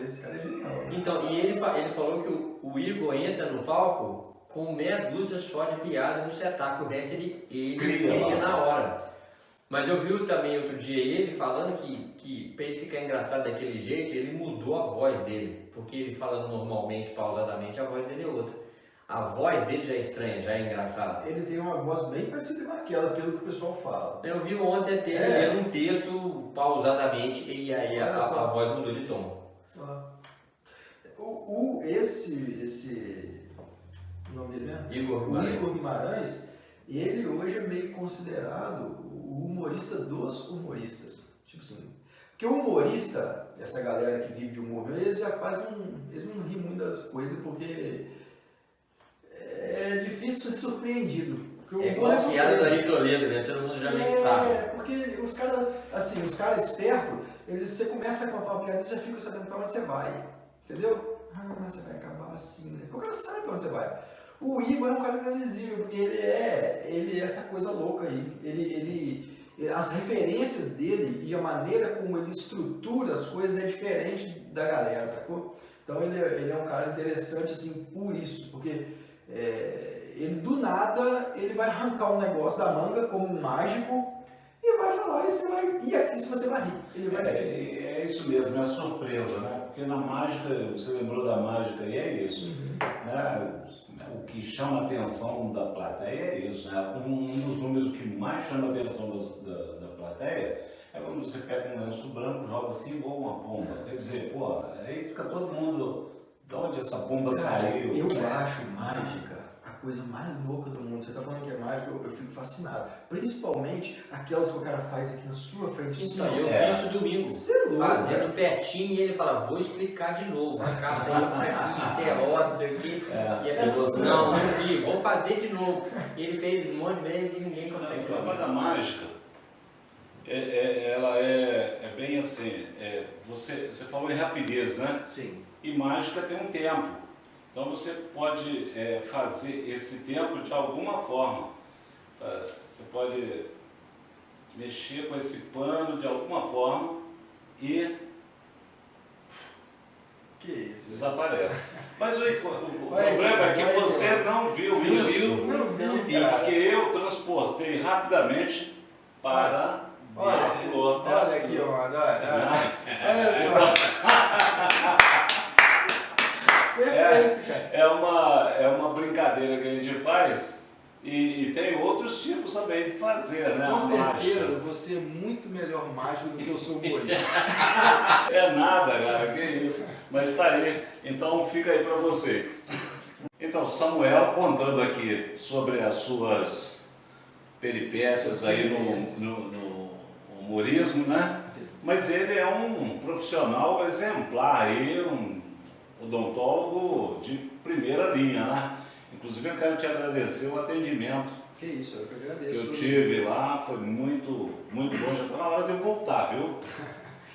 [SPEAKER 2] Esse cara é genial. Né?
[SPEAKER 3] Então, e ele falou que o Igor entra no palco com meia dúzia só de piada no setup, o resto ele cria na hora. Mas eu vi também outro dia ele falando que para ele ficar engraçado daquele jeito, ele mudou a voz dele, porque ele falando normalmente, pausadamente, a voz dele é outra. A voz dele já é estranha, já é engraçada.
[SPEAKER 2] Ele tem uma voz bem parecida com aquela, pelo que o pessoal fala.
[SPEAKER 3] Eu vi ontem até ele lendo um texto pausadamente e aí a voz mudou de tom.
[SPEAKER 2] Esse o nome dele mesmo? Igor Guimarães, ele hoje é meio considerado o humorista dos humoristas. Tipo assim, porque o humorista, essa galera que vive de humor, eles já quase não riem muito das coisas, porque é difícil ser surpreendido.
[SPEAKER 3] É igual a piada do Ari Toledo, né? Todo mundo já meio que sabe.
[SPEAKER 2] Porque os caras, assim, os caras espertos, você começa a contar uma piada e já fica sabendo pra onde você vai. Entendeu? Você vai acabar assim, né? O cara sabe pra onde você vai. O Igor é um cara previsível, porque ele é essa coisa louca aí. As referências dele e a maneira como ele estrutura as coisas é diferente da galera, sacou? Então ele é um cara interessante, assim, por isso, porque ele do nada ele vai arrancar um negócio da manga como um mágico e vai falar, e você vai rir. Ele vai
[SPEAKER 1] é isso mesmo, é a surpresa, né? Porque na mágica, você lembrou da mágica e é isso. Né? O que chama a atenção da plateia é isso, né? Um dos números que mais chama a atenção da plateia é quando você pega um lenço branco, joga assim igual uma pomba. Quer dizer, pô, aí fica todo mundo, de onde essa pomba saiu?
[SPEAKER 2] Eu acho mágica a coisa mais louca do mundo. Você tá falando que é mágica, eu fico fascinado. Principalmente aquelas que o cara faz aqui na sua frente.
[SPEAKER 3] Então, eu vi isso domingo, fazendo pertinho, e ele fala, vou explicar de novo, a carta aqui, ferrota, não sei o quê. E a pessoa, não vi, vou fazer de novo. E ele fez um monte de vezes e ninguém consegue.
[SPEAKER 1] A coisa mágica, ela é bem assim, você falou em rapidez, né?
[SPEAKER 2] Sim.
[SPEAKER 1] E mágica tem um tempo. Então você pode fazer esse tempo de alguma forma. Você pode mexer com esse pano de alguma forma e desaparece. Mas o problema é que você não viu isso.
[SPEAKER 2] Não vi,
[SPEAKER 1] porque eu transportei rapidamente para a flor.
[SPEAKER 2] Olha aqui, olha só.
[SPEAKER 1] É uma brincadeira que a gente faz e tem outros tipos também de fazer, né?
[SPEAKER 2] Com certeza, você é muito melhor mágico do que eu sou humorista.
[SPEAKER 1] É nada, cara, que isso. Mas tá aí, então fica aí para vocês. Então, Samuel contando aqui sobre as suas peripécias aí no humorismo, né? Mas ele é um profissional exemplar aí, um odontólogo de primeira linha, né? Inclusive eu quero te agradecer o atendimento.
[SPEAKER 2] Que isso, eu que agradeço.
[SPEAKER 1] Que eu tive lá, foi muito bom, já está na hora de eu voltar, viu?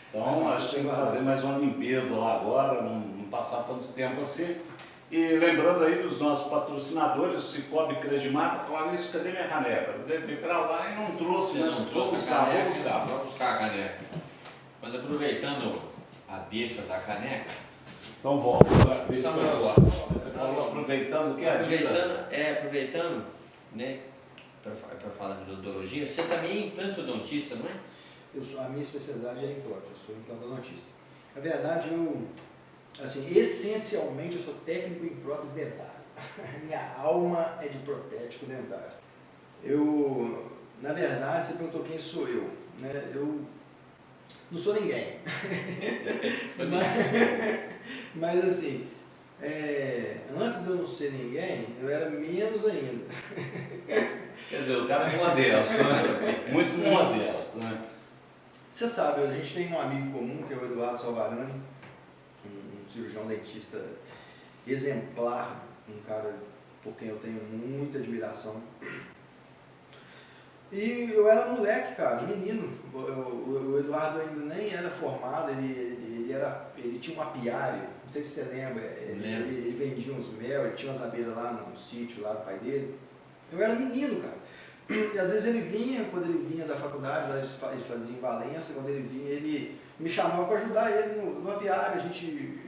[SPEAKER 1] Então acho que tem que fazer mais uma limpeza lá agora, não passar tanto tempo assim. E lembrando aí dos nossos patrocinadores, o Cicobi Credimata, falaram isso, cadê minha caneca? Eu deve ir para lá e não trouxe, né? Vou buscar.
[SPEAKER 3] Vou buscar a caneca. Mas aproveitando a deixa da caneca,
[SPEAKER 1] então volta. Você falou aproveitando o que é a dica?
[SPEAKER 3] Aproveitando, né, para falar de odontologia, você também é implantodontista, não é?
[SPEAKER 2] A minha especialidade é implante, eu sou implantodontista. Na verdade, essencialmente eu sou técnico em prótese dentária. Minha alma é de protético dentário. Na verdade, você perguntou quem sou eu, né? Eu não sou ninguém. Mas assim, antes de eu não ser ninguém, eu era menos ainda.
[SPEAKER 1] Quer dizer, o cara é modesto, né? Muito modesto, né?
[SPEAKER 2] Você sabe, a gente tem um amigo comum, que é o Eduardo Salvarani, um cirurgião dentista exemplar, um cara por quem eu tenho muita admiração. E eu era moleque, cara, menino. O Eduardo ainda nem era formado, ele tinha um apiário, não sei se você lembra, ele vendia uns mel, ele tinha umas abelhas lá no sítio lá do pai dele. Eu era menino, cara. E às vezes ele vinha, quando ele vinha da faculdade, lá ele fazia em Valença, quando ele vinha, ele me chamava para ajudar ele no apiário. A gente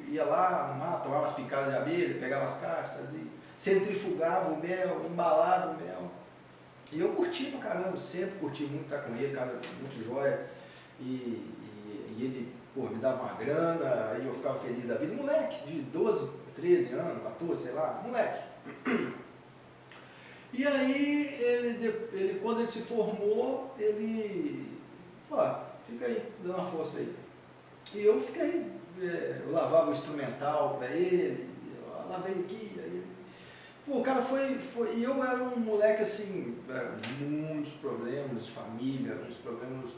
[SPEAKER 2] ia lá no mato, tomava umas picadas de abelha, pegava as caixas, centrifugava o mel, embalava o mel. E eu curti pra caramba, sempre curti muito estar com ele, cara, muito joia. E ele, pô, me dava uma grana, aí eu ficava feliz da vida. Moleque, de 12, 13 anos, 14, sei lá, moleque. E aí, ele quando ele se formou, ele falou, fica aí, dando uma força aí. E eu fiquei, eu lavava o instrumental pra ele, eu lavei aqui, aí... Pô, o cara e eu era um moleque assim, muitos problemas de família, uns problemas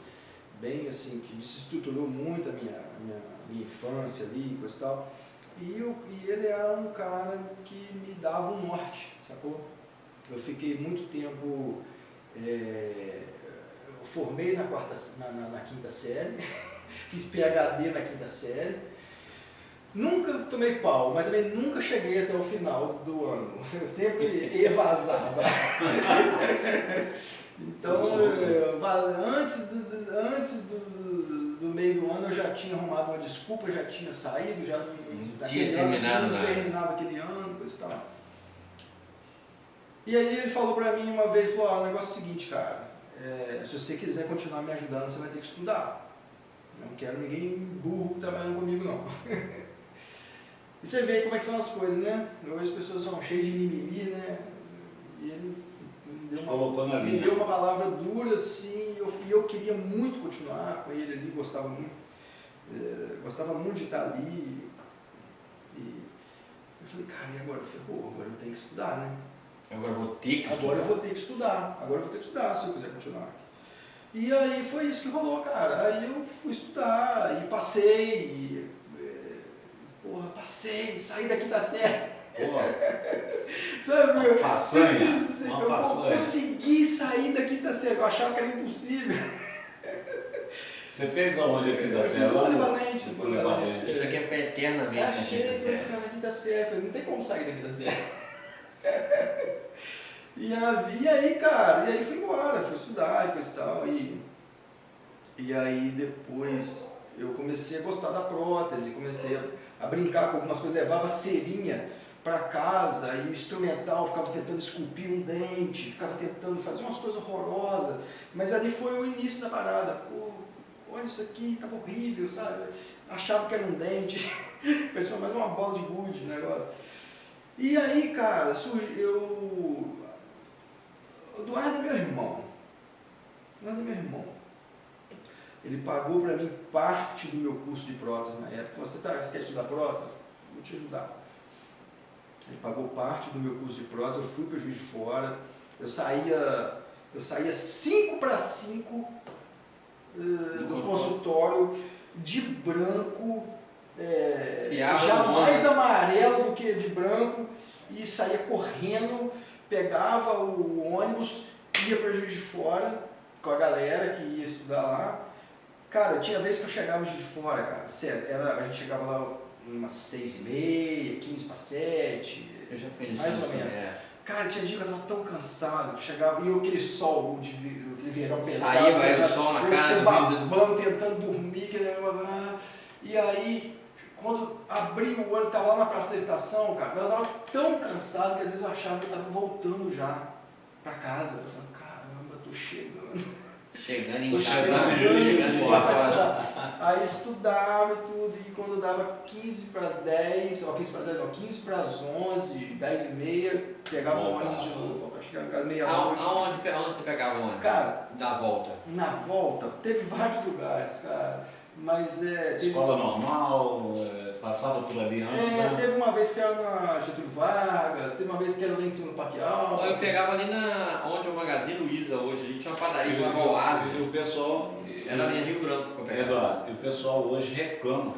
[SPEAKER 2] bem assim, que desestruturou muito a minha infância ali, coisa e tal. E ele era um cara que me dava um norte, sacou? Eu fiquei muito tempo, eu formei na quinta série, fiz PhD na quinta série. Nunca tomei pau, mas também nunca cheguei até o final do ano. Eu sempre evasava. Então, antes do meio do ano eu já tinha arrumado uma desculpa, já tinha saído, já não tinha terminado aquele ano, coisa e tal. E aí ele falou pra mim uma vez, falou, o negócio é o seguinte, cara, se você quiser continuar me ajudando, você vai ter que estudar. Eu não quero ninguém burro trabalhando comigo, não. E você vê como é que são as coisas, né? Hoje as pessoas são cheias de mimimi, né? E ele me deu uma palavra dura, assim, e eu queria muito continuar com ele ali, gostava muito de estar ali. E eu falei, cara, e agora? Eu falei, agora eu tenho que estudar, né?
[SPEAKER 3] Agora eu vou ter que estudar.
[SPEAKER 2] Agora eu vou ter que estudar se eu quiser continuar. E aí foi isso que rolou, cara. Aí eu fui estudar e passei, saí da quinta série. Sabe,
[SPEAKER 1] uma façanha.
[SPEAKER 2] Eu consegui sair da quinta série, eu achava que era impossível.
[SPEAKER 1] Você fez aonde a quinta série?
[SPEAKER 2] Eu fiz no Polivalente.
[SPEAKER 3] Isso aqui é ficar eternamente na quinta série.
[SPEAKER 2] Achei que eu ficar na quinta série, falei, não tem como sair da quinta série. E aí, cara, fui embora, fui estudar e coisa e tal. E aí depois eu comecei a gostar da prótese, comecei a brincar com algumas coisas, levava cerinha para casa e o instrumental, ficava tentando esculpir um dente, ficava tentando fazer umas coisas horrorosas, mas ali foi o início da parada. Pô, olha isso aqui, tava horrível, sabe? Achava que era um dente, parecia mais uma bola de gude o negócio. E aí, cara, o Eduardo é meu irmão. Ele pagou para mim parte do meu curso de prótese na época. Você quer estudar prótese? Vou te ajudar. Ele pagou parte do meu curso de prótese, eu fui para Juiz de Fora. Eu saía 5 para 5 do consultório, de branco, já mais amarelo do que de branco, e saía correndo, pegava o ônibus, ia para Juiz de Fora com a galera que ia estudar lá. Cara, tinha vez que eu chegava de Fora, cara, sério, a gente chegava lá umas 6h30, 15 para 7,
[SPEAKER 3] eu já fui nisso,
[SPEAKER 2] mais ou menos. Cara, tinha dia que eu tava tão cansado, que chegava, e aquele sol de verão pesado,
[SPEAKER 3] saía o sol na cara,
[SPEAKER 2] babando, tentando dormir, e aí, quando abri o olho, tava lá na praça da estação, cara, eu tava tão cansado que às vezes eu achava que eu tava voltando já pra casa. Eu falei, caramba, tô chegando.
[SPEAKER 3] Chegando em
[SPEAKER 2] casa. Aí estudava e tudo, e quando dava 15 para as 10, ou 15 para as 10, não, 15 para as 11, 10h30, pegava o ônibus de novo, para chegar em casa meia-noite.
[SPEAKER 3] Aonde você pegava o ônibus?
[SPEAKER 2] Cara,
[SPEAKER 3] da volta?
[SPEAKER 2] Na volta, teve vários lugares, cara, mas
[SPEAKER 1] escola normal, passava por ali antes, né?
[SPEAKER 2] Teve uma vez que era na Getúlio Vargas, teve uma vez que era lá em cima do Parque Alto.
[SPEAKER 3] Eu pegava ali onde é o Magazine Luiza hoje, ali tinha uma padaria com uma Oasis.
[SPEAKER 1] E o pessoal...
[SPEAKER 3] Era ali em Rio Branco que eu pegava.
[SPEAKER 1] Eduardo, e o pessoal hoje reclama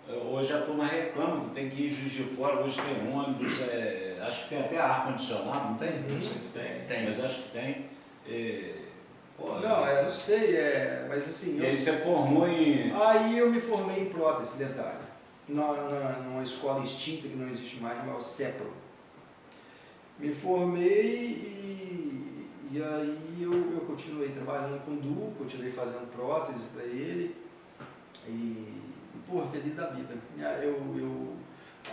[SPEAKER 1] Hoje a turma reclama que tem que ir Juiz de Fora, hoje tem ônibus, acho que tem até ar-condicionado, não tem? Não sei se tem, mas acho que tem.
[SPEAKER 2] Não, eu não sei, mas assim...
[SPEAKER 1] E aí você formou em...
[SPEAKER 2] Aí eu me formei em prótese dentária, numa escola extinta que não existe mais, chamada CEPRO. Me formei e aí eu continuei trabalhando com o Du, continuei fazendo prótese para ele e, porra, feliz da vida.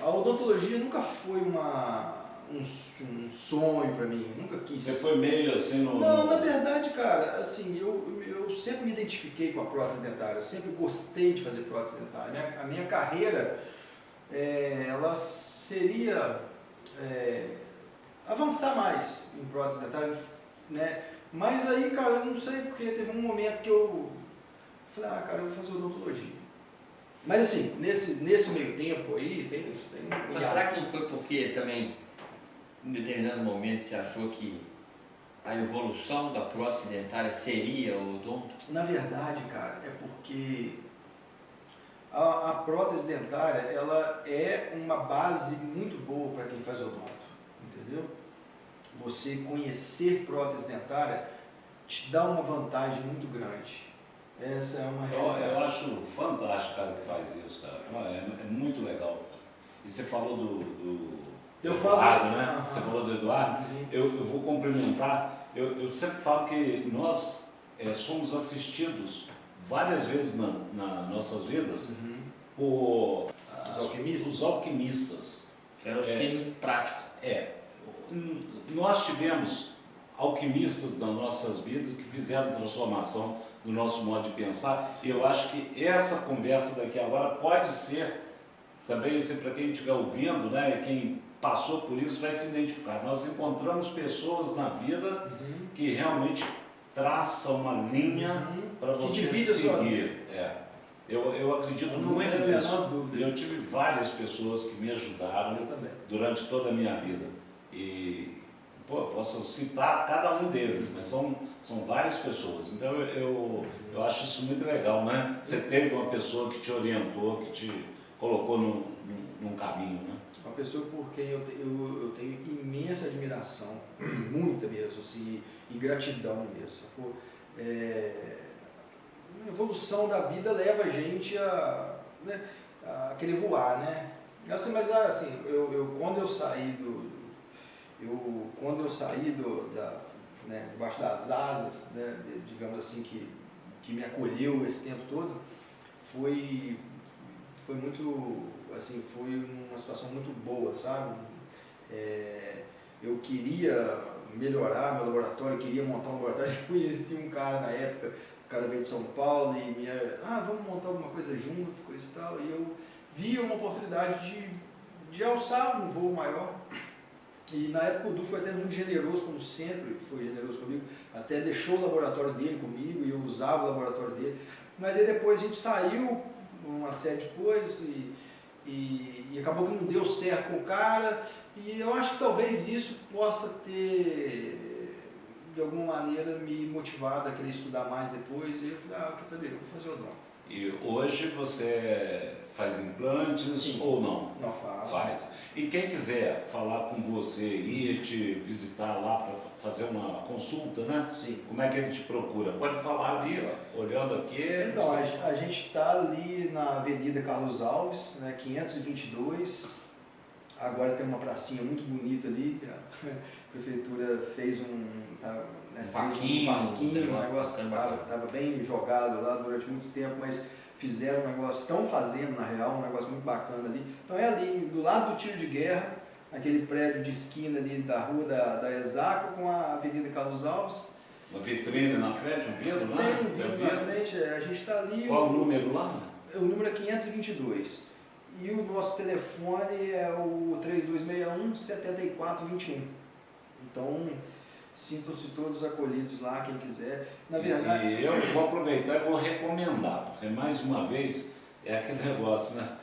[SPEAKER 2] A odontologia nunca foi um sonho para mim, nunca quis.
[SPEAKER 1] Você foi meio assim no...
[SPEAKER 2] Não, na verdade, cara, assim, eu sempre me identifiquei com a prótese dentária, eu sempre gostei de fazer prótese dentária. A minha carreira, ela seria avançar mais em prótese dentária, né? Mas aí, cara, eu não sei porque teve um momento que eu falei, cara, eu vou fazer odontologia. Mas assim, nesse meio tempo aí, tem
[SPEAKER 3] Mas será que não foi porque também, em determinado momento, você achou que a evolução da prótese dentária seria o odonto?
[SPEAKER 2] Na verdade, cara, é porque a prótese dentária, ela é uma base muito boa para quem faz odonto, entendeu? Você conhecer prótese dentária te dá uma vantagem muito grande. Essa é uma realidade.
[SPEAKER 1] Eu acho fantástico o cara que faz isso, cara. É muito legal. E você falou do Eduardo, né? Você falou do Eduardo. Eu vou complementar. Eu sempre falo que nós somos assistidos várias vezes nas nossas vidas por os alquimistas.
[SPEAKER 3] Era o químico prático.
[SPEAKER 1] Nós tivemos alquimistas nas nossas vidas que fizeram transformação no nosso modo de pensar, e eu acho que essa conversa daqui agora pode ser também, para quem estiver ouvindo, né, quem passou por isso vai se identificar. Nós encontramos pessoas na vida que realmente traçam uma linha para você seguir. Eu acredito muito nisso. Eu tive várias pessoas que me ajudaram durante toda a minha vida. E posso citar cada um deles, mas são várias pessoas. Então eu acho isso muito legal, né? Você teve uma pessoa que te orientou, que te colocou num caminho, né?
[SPEAKER 2] Uma pessoa por quem eu tenho imensa admiração, muita mesmo, assim, e gratidão mesmo. A evolução da vida leva a gente a querer voar, né? Mas assim, quando eu saí debaixo das asas, né, digamos assim, que me acolheu esse tempo todo, foi muito, assim, foi uma situação muito boa, sabe? Eu queria melhorar meu laboratório, queria montar um laboratório, eu conheci um cara na época, o cara veio de São Paulo e vamos montar alguma coisa junto, coisa e tal, e eu via uma oportunidade de alçar um voo maior. E na época o Du foi até muito generoso, como sempre foi generoso comigo, até deixou o laboratório dele comigo e eu usava o laboratório dele. Mas aí depois a gente saiu, uma série de coisas, e acabou que não deu certo com o cara, e eu acho que talvez isso possa ter, de alguma maneira, me motivado a querer estudar mais depois, e eu falei, quer saber, eu vou fazer odonto.
[SPEAKER 1] E hoje você faz implantes? Sim. Ou não?
[SPEAKER 2] Não faço.
[SPEAKER 1] Faz. E quem quiser falar com você, ir te visitar lá para fazer uma consulta, né?
[SPEAKER 2] Sim.
[SPEAKER 1] Como é que ele te procura? Pode falar ali, ó, olhando aqui.
[SPEAKER 2] Então, a gente está ali na Avenida Carlos Alves, né, 522. Agora tem uma pracinha muito bonita ali, a prefeitura fez um parquinho, o negócio estava bem jogado lá durante muito tempo, mas fizeram um negócio, estão fazendo na real, um negócio muito bacana ali. Então é ali, do lado do tiro de guerra, aquele prédio de esquina ali da rua da Exaco com a Avenida Carlos Alves.
[SPEAKER 1] Uma vitrine na frente, um vidro lá?
[SPEAKER 2] Tem um vidro na frente, a gente está ali.
[SPEAKER 1] Qual o número lá?
[SPEAKER 2] O número é 522. E o nosso telefone é o 3261-7421. Então, sintam-se todos acolhidos lá, quem quiser. Na verdade...
[SPEAKER 1] E eu vou aproveitar e vou recomendar, porque mais uma vez é aquele negócio, né?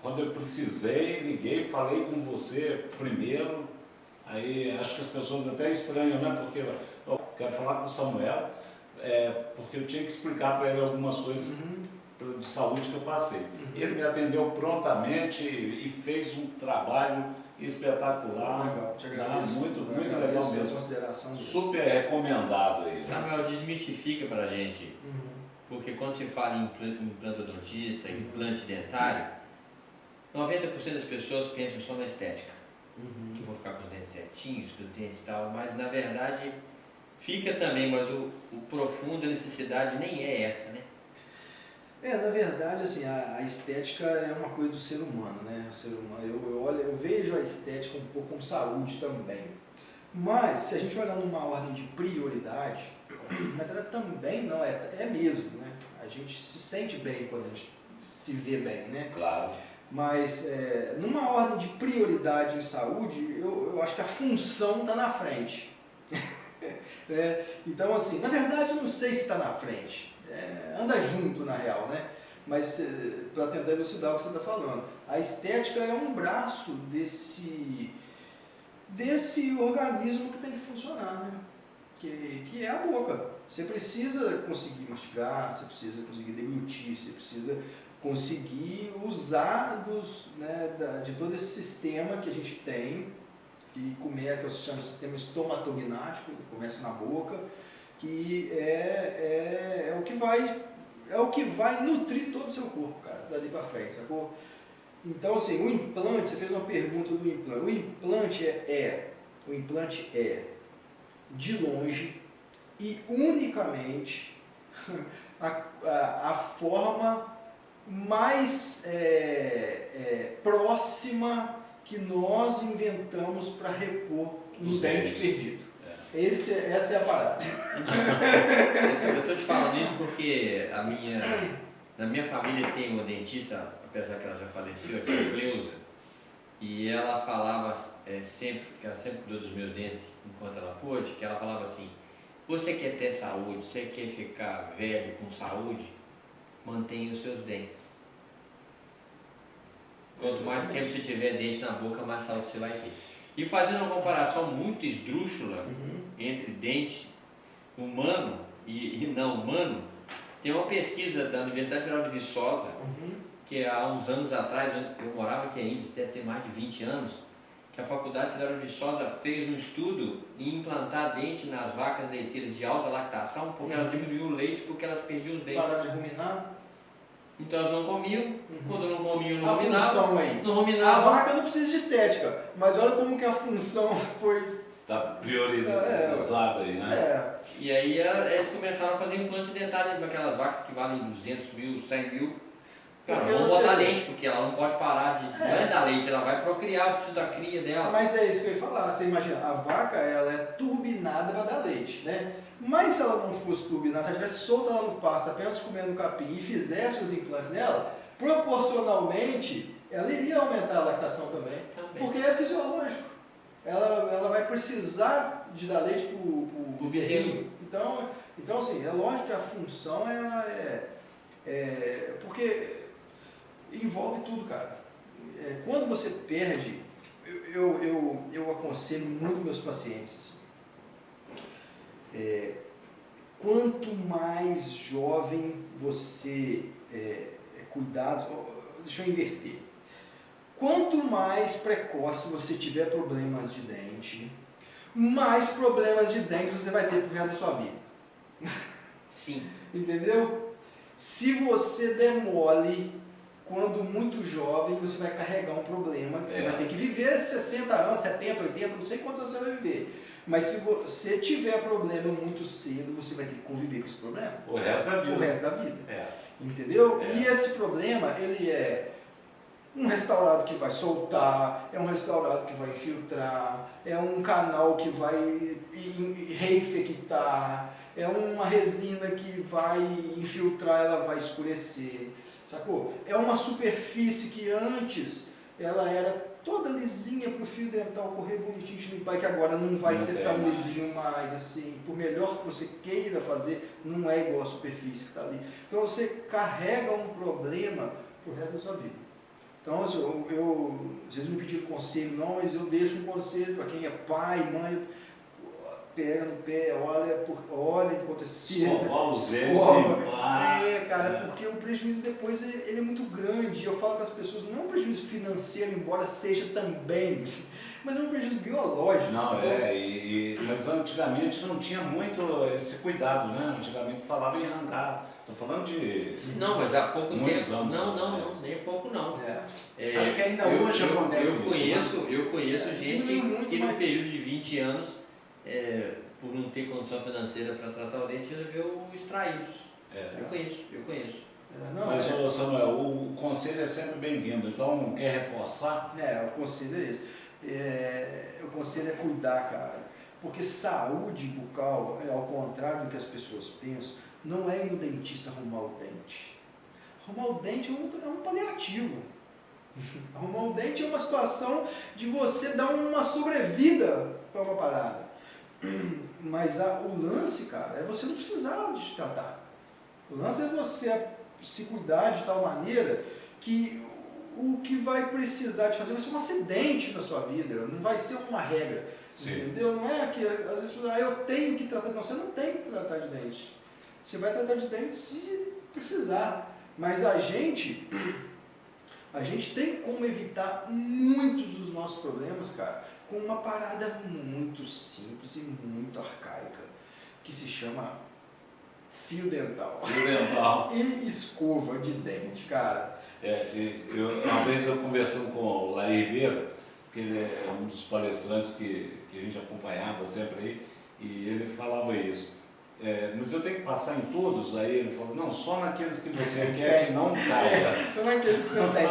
[SPEAKER 1] Quando eu precisei, liguei, falei com você primeiro, aí acho que as pessoas até estranham, né? Porque eu quero falar com o Samuel, porque eu tinha que explicar para ele algumas coisas de saúde que eu passei. Ele me atendeu prontamente e fez um trabalho espetacular.
[SPEAKER 2] Legal, te agradeço.
[SPEAKER 1] Muito legal mesmo.
[SPEAKER 2] Consideração
[SPEAKER 1] super recomendado aí.
[SPEAKER 3] Samuel, desmistifica pra gente, porque quando se fala em implantodontista, implante dentário, 90% das pessoas pensam só na estética, que vou ficar com os dentes certinhos, com os dentes e tal, mas na verdade fica também, mas o profundo, a necessidade nem é essa, né?
[SPEAKER 2] Na verdade, assim, a estética é uma coisa do ser humano, né? O ser humano, eu vejo a estética um pouco como saúde também. Mas, se a gente olhar numa ordem de prioridade, na verdade também não, é mesmo, né? A gente se sente bem quando a gente se vê bem, né?
[SPEAKER 1] Claro.
[SPEAKER 2] Mas, numa ordem de prioridade em saúde, eu acho que a função está na frente. Então, assim, na verdade, eu não sei se está na frente. Anda junto, na real, né? Mas, para tentar elucidar o que você está falando, a estética é um braço desse organismo que tem que funcionar, né? Que é a boca. Você precisa conseguir mastigar, você precisa conseguir deglutir, você precisa conseguir usar de todo esse sistema que a gente tem, que eu chamo de sistema estomatognático, que começa na boca, que é o que vai nutrir todo o seu corpo, cara, dali pra frente, sacou? Então, assim, o implante, você fez uma pergunta do implante. O implante é de longe e unicamente a forma mais próxima que nós inventamos para repor um dente perdido. Essa é a parada.
[SPEAKER 3] Eu estou te falando isso porque na minha família tem uma dentista, apesar que ela já faleceu, a tia Cleusa, e ela falava sempre, que ela sempre cuidou dos meus dentes enquanto ela pôde, que ela falava assim: você quer ter saúde, você quer ficar velho com saúde, mantenha os seus dentes. Quanto mais tempo você tiver dente na boca, mais saúde você vai ter. E fazendo uma comparação muito esdrúxula entre dente humano e não humano, tem uma pesquisa da Universidade Federal de Viçosa, que há uns anos atrás, eu morava aqui ainda, isso deve ter mais de 20 anos, que a Faculdade Federal de Viçosa fez um estudo em implantar dente nas vacas leiteiras de alta lactação, porque elas diminuíam o leite, porque elas perdiam os dentes.
[SPEAKER 2] Para de ruminar?
[SPEAKER 3] Então elas não comiam, quando não comiam, não
[SPEAKER 2] a função aí.
[SPEAKER 3] Não ruminavam.
[SPEAKER 2] A vaca não precisa de estética, mas olha como que a função foi...
[SPEAKER 1] Está priorizada aí, né?
[SPEAKER 3] E aí eles começaram a fazer implante dentário para aquelas vacas que valem 200 mil, 100 mil. Cara, vamos botar leite, porque ela não pode parar de... Não é dar leite, ela vai procriar, precisa da cria dela.
[SPEAKER 2] Mas é isso que eu ia falar. Você imagina, a vaca, ela é turbinada para dar leite, né? Mas se ela não fosse turbinada, se ela estivesse solta lá no pasto, apenas comendo capim e fizesse os implantes nela, proporcionalmente, ela iria aumentar a lactação também. Porque é fisiológico. Ela vai precisar de dar leite para o bezerrinho. Então, assim, é lógico que a função, ela porque envolve tudo, cara. Quando você perde, eu aconselho muito meus pacientes, assim, quanto mais jovem você cuidado, deixa eu inverter. Quanto mais precoce você tiver problemas de dente, mais problemas de dente você vai ter pro resto da sua vida.
[SPEAKER 3] Sim.
[SPEAKER 2] Entendeu? Se você demole, quando muito jovem, você vai carregar um problema que você vai ter que viver 60 anos, 70, 80, não sei quantos anos você vai viver. Mas se você tiver problema muito cedo, você vai ter que conviver com esse problema.
[SPEAKER 1] O resto da vida.
[SPEAKER 2] O resto da vida. Entendeu? E esse problema, ele é um restaurado que vai soltar, é um restaurado que vai infiltrar, é um canal que vai reinfectar, é uma resina que vai infiltrar, ela vai escurecer, sacou? É uma superfície que antes ela era toda lisinha para o fio dental correr bonitinho, limpar, que agora não vai ser tão lisinho mais, assim, por melhor que você queira fazer, não é igual a superfície que está ali. Então você carrega um problema pro resto da sua vida. Então, vocês não me pediram conselho não, mas eu deixo um conselho para quem é pai, mãe. pega no pé, olha enquanto é cedo.
[SPEAKER 1] Escovar os dentes.
[SPEAKER 2] Cara, porque o prejuízo depois ele é muito grande. Eu falo para as pessoas, não é um prejuízo financeiro, embora seja também, mas é um prejuízo biológico.
[SPEAKER 1] Não, mas antigamente não tinha muito esse cuidado, né? Antigamente falava em arrancar. Estou falando de.
[SPEAKER 3] Não, mas há pouco tempo.
[SPEAKER 1] Anos,
[SPEAKER 3] não, nem pouco não.
[SPEAKER 1] Acho que ainda hoje acontece isso.
[SPEAKER 3] Eu conheço gente que no período de 20 anos, por não ter condição financeira para tratar o dente, resolveu extraí-los. Eu conheço.
[SPEAKER 1] Mas, Samuel, o conselho é sempre bem-vindo, então quer reforçar?
[SPEAKER 2] O conselho é esse. O conselho é cuidar, cara. Porque saúde bucal, ao contrário do que as pessoas pensam, não é ir no dentista arrumar o dente. Arrumar o dente é um paliativo. Arrumar o dente é uma situação de você dar uma sobrevida para uma parada. Mas o lance, cara, é você não precisar de tratar. O lance é você se cuidar de tal maneira que o que vai precisar de fazer vai ser um acidente na sua vida, não vai ser uma regra. Sim. Entendeu? Não é que às vezes eu tenho que tratar de você não tem que tratar de dente. Você vai tratar de dente se precisar. Mas a gente tem como evitar muitos dos nossos problemas, cara, com uma parada muito simples e muito arcaica, que se chama fio dental. E escova de dente, cara.
[SPEAKER 1] Uma vez eu conversando com o Laí Ribeiro, que ele é um dos palestrantes que a gente acompanhava sempre aí, e ele falava isso. Mas eu tenho que passar em todos? Aí ele falou, não, só naqueles que você quer que não caia.
[SPEAKER 2] Só naqueles que você não tem.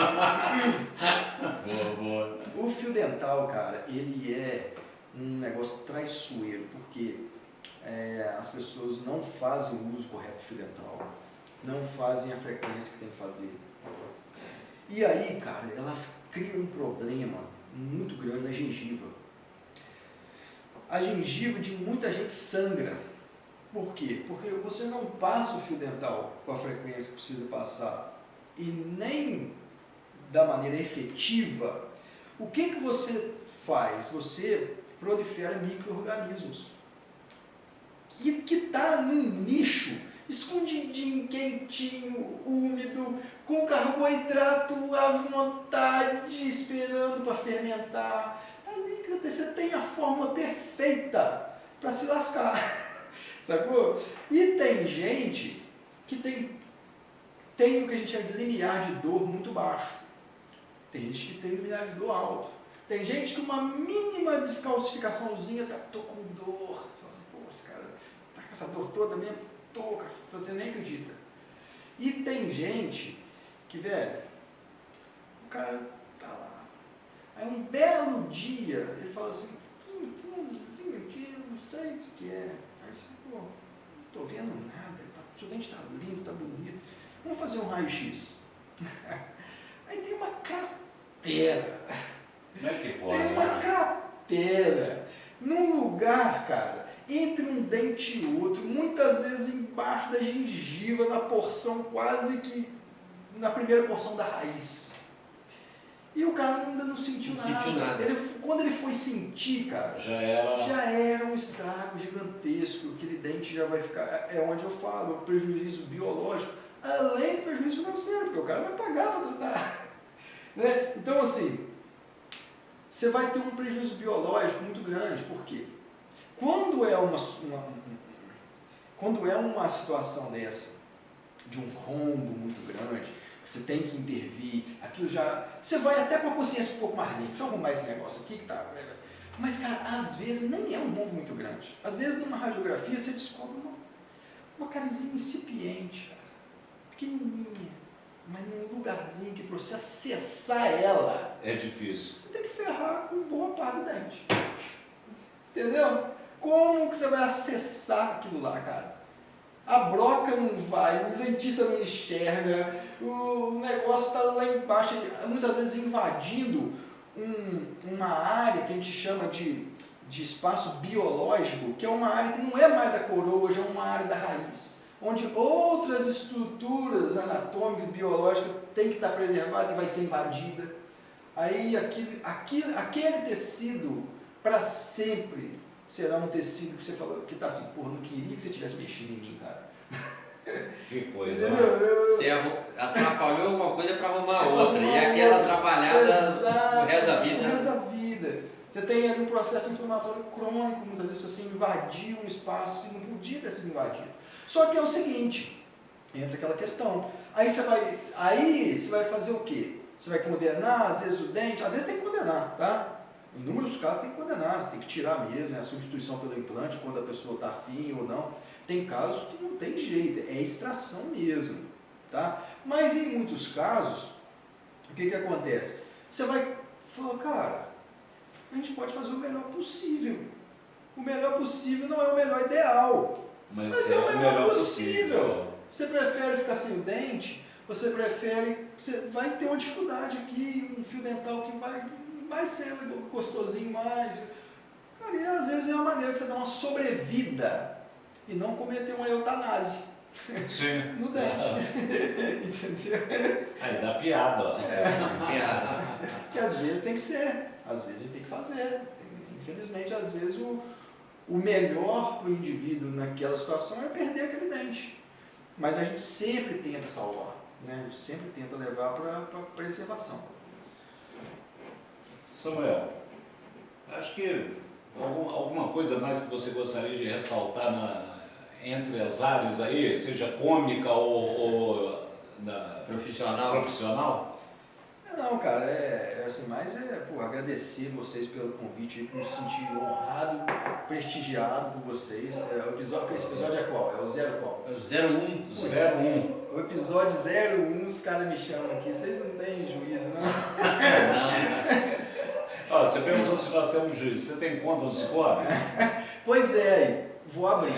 [SPEAKER 1] Boa.
[SPEAKER 2] O fio dental, cara, ele é um negócio traiçoeiro, porque as pessoas não fazem o uso correto do fio dental, não fazem a frequência que tem que fazer. E aí, cara, elas criam um problema muito grande na gengiva. A gengiva de muita gente sangra. Por quê? Porque você não passa o fio dental com a frequência que precisa passar e nem da maneira efetiva. O que você faz? Você prolifera micro-organismos que está num nicho escondidinho, quentinho, úmido, com carboidrato à vontade, esperando para fermentar. Ali você tem a fórmula perfeita para se lascar. Sacou? E tem gente que tem o que a gente chama de limiar de dor muito baixo. Tem gente que tem limiar de dor alto. Tem gente que uma mínima descalcificaçãozinha tô com dor. Você fala assim, pô, esse cara tá com essa dor toda mesmo? Tô, cara. Você nem acredita. E tem gente que, velho, o cara tá lá. Aí um belo dia ele fala assim, um aqui, eu não sei o que é. Aí você, pô, não tô vendo nada, seu dente tá lindo, tá bonito. Vamos fazer um raio-x. Aí tem uma cratera.
[SPEAKER 1] Como é que pode?
[SPEAKER 2] Tem uma cratera. Num lugar, cara, entre um dente e outro, muitas vezes embaixo da gengiva, na porção quase que, na primeira porção da raiz. E o cara ainda não sentiu nada. Quando ele foi sentir, cara, já era um estrago gigantesco. Aquele dente já vai ficar, é onde eu falo, o prejuízo biológico, além do prejuízo financeiro, porque o cara vai pagar para tratar. Né? Então, assim, você vai ter um prejuízo biológico muito grande. Por quê? Quando é uma situação dessa, de um rombo muito grande, você tem que intervir, aquilo já... Você vai até com a consciência um pouco mais limpa, deixa eu arrumar esse negócio aqui que tá... Mas, cara, às vezes nem é um rombo muito grande. Às vezes, numa radiografia, você descobre uma carizinha incipiente, cara, pequenininha, mas num lugarzinho que para você acessar ela...
[SPEAKER 1] É difícil.
[SPEAKER 2] Você tem que ferrar com boa parte do dente. Entendeu? Como que você vai acessar aquilo lá, cara? A broca não vai, o dentista não enxerga, o negócio está lá embaixo, muitas vezes invadindo uma área que a gente chama de espaço biológico, que é uma área que não é mais da coroa, já é uma área da raiz, onde outras estruturas anatômicas e biológicas têm que estar preservadas e vai ser invadida. Aí aquele tecido, para sempre, Será um tecido que você falou que tá assim, porra, não queria que você tivesse mexido em mim, cara.
[SPEAKER 1] Que coisa.
[SPEAKER 3] Você atrapalhou alguma coisa para arrumar outra. E aquela atrapalhada o resto da vida.
[SPEAKER 2] O resto da vida. Você tem ali um processo inflamatório crônico, muitas vezes você invadiu um espaço que não podia ter sido invadido. Só que é o seguinte, entra aquela questão. Aí você vai fazer o quê? Você vai condenar, às vezes, o dente? Às vezes tem que condenar, tá? Em inúmeros casos tem que condenar, você tem que tirar mesmo, né? A substituição pelo implante, quando a pessoa está afim ou não. Tem casos que não tem jeito, é extração mesmo, tá? Mas em muitos casos, o que acontece? Você vai falar, cara, a gente pode fazer o melhor possível. O melhor possível não é o melhor ideal, mas é o melhor possível. Você prefere ficar sem o dente? Você vai ter uma dificuldade aqui, um fio dental que vai ser gostosinho mais. Cara, e às vezes é uma maneira de você dar uma sobrevida e não cometer uma eutanásia.
[SPEAKER 1] Sim.
[SPEAKER 2] No dente. Entendeu?
[SPEAKER 1] Aí dá piada, ó.
[SPEAKER 3] Piada.
[SPEAKER 2] Que às vezes tem que ser, às vezes a gente tem que fazer. Infelizmente, às vezes o melhor para o indivíduo naquela situação é perder aquele dente. Mas a gente sempre tenta salvar, né? A gente sempre tenta levar para preservação.
[SPEAKER 1] Samuel, acho que alguma coisa mais que você gostaria de ressaltar entre as áreas aí, seja cômica ou profissional?
[SPEAKER 2] Não, cara, assim, mais agradecer vocês pelo convite aí, por me sentir honrado, prestigiado por vocês. Esse episódio é qual? É o zero qual?
[SPEAKER 3] É o 01.
[SPEAKER 1] 01.
[SPEAKER 2] O episódio 01, os caras me chamam aqui, vocês não têm juízo, não?
[SPEAKER 3] Não.
[SPEAKER 1] Ó, você perguntou se nós temos juízo, você tem conta no Cicobi?
[SPEAKER 2] Pois é, vou abrir.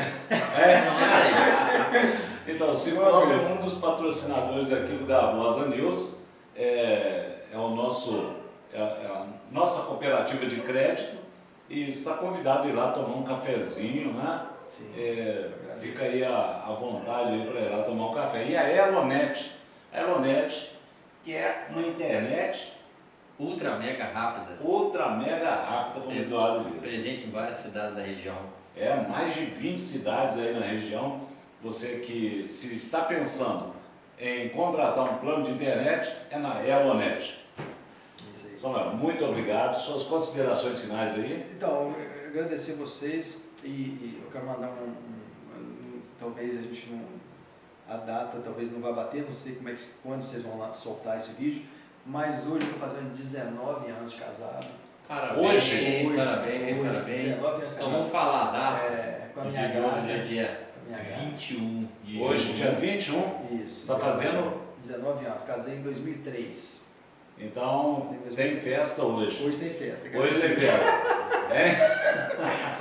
[SPEAKER 1] Então, o Cicobi é um dos patrocinadores aqui do Garbosa News. É a nossa cooperativa de crédito e está convidado a ir lá tomar um cafezinho, né?
[SPEAKER 2] Sim,
[SPEAKER 1] fica aí à vontade para ir lá tomar um café. E a Elonet, que é uma internet
[SPEAKER 3] ultra mega rápida,
[SPEAKER 1] como o Eduardo diz.
[SPEAKER 3] Presente em várias cidades da região.
[SPEAKER 1] Mais de 20 cidades aí na região. Você que se está pensando em contratar um plano de internet, é na Elonet.
[SPEAKER 2] Isso aí.
[SPEAKER 1] Samuel, muito obrigado. Suas considerações finais aí?
[SPEAKER 2] Então, agradecer vocês e eu quero mandar talvez a gente não... A data talvez não vá bater, não sei quando vocês vão lá soltar esse vídeo, mas hoje eu estou fazendo 19 anos de casado.
[SPEAKER 3] Parabéns,
[SPEAKER 2] Hoje,
[SPEAKER 3] parabéns.
[SPEAKER 2] 19 anos de casado.
[SPEAKER 3] Então vamos falar a data.
[SPEAKER 2] Com a
[SPEAKER 3] O
[SPEAKER 2] minha
[SPEAKER 3] dia de hoje
[SPEAKER 2] gata.
[SPEAKER 3] é dia 21 de
[SPEAKER 1] Hoje,
[SPEAKER 3] julho.
[SPEAKER 1] dia 21?
[SPEAKER 2] Isso.
[SPEAKER 1] Está fazendo?
[SPEAKER 2] 19 anos, casei em 2003.
[SPEAKER 1] Então, tem festa hoje.
[SPEAKER 2] Hoje tem festa.
[SPEAKER 1] Hoje tem festa.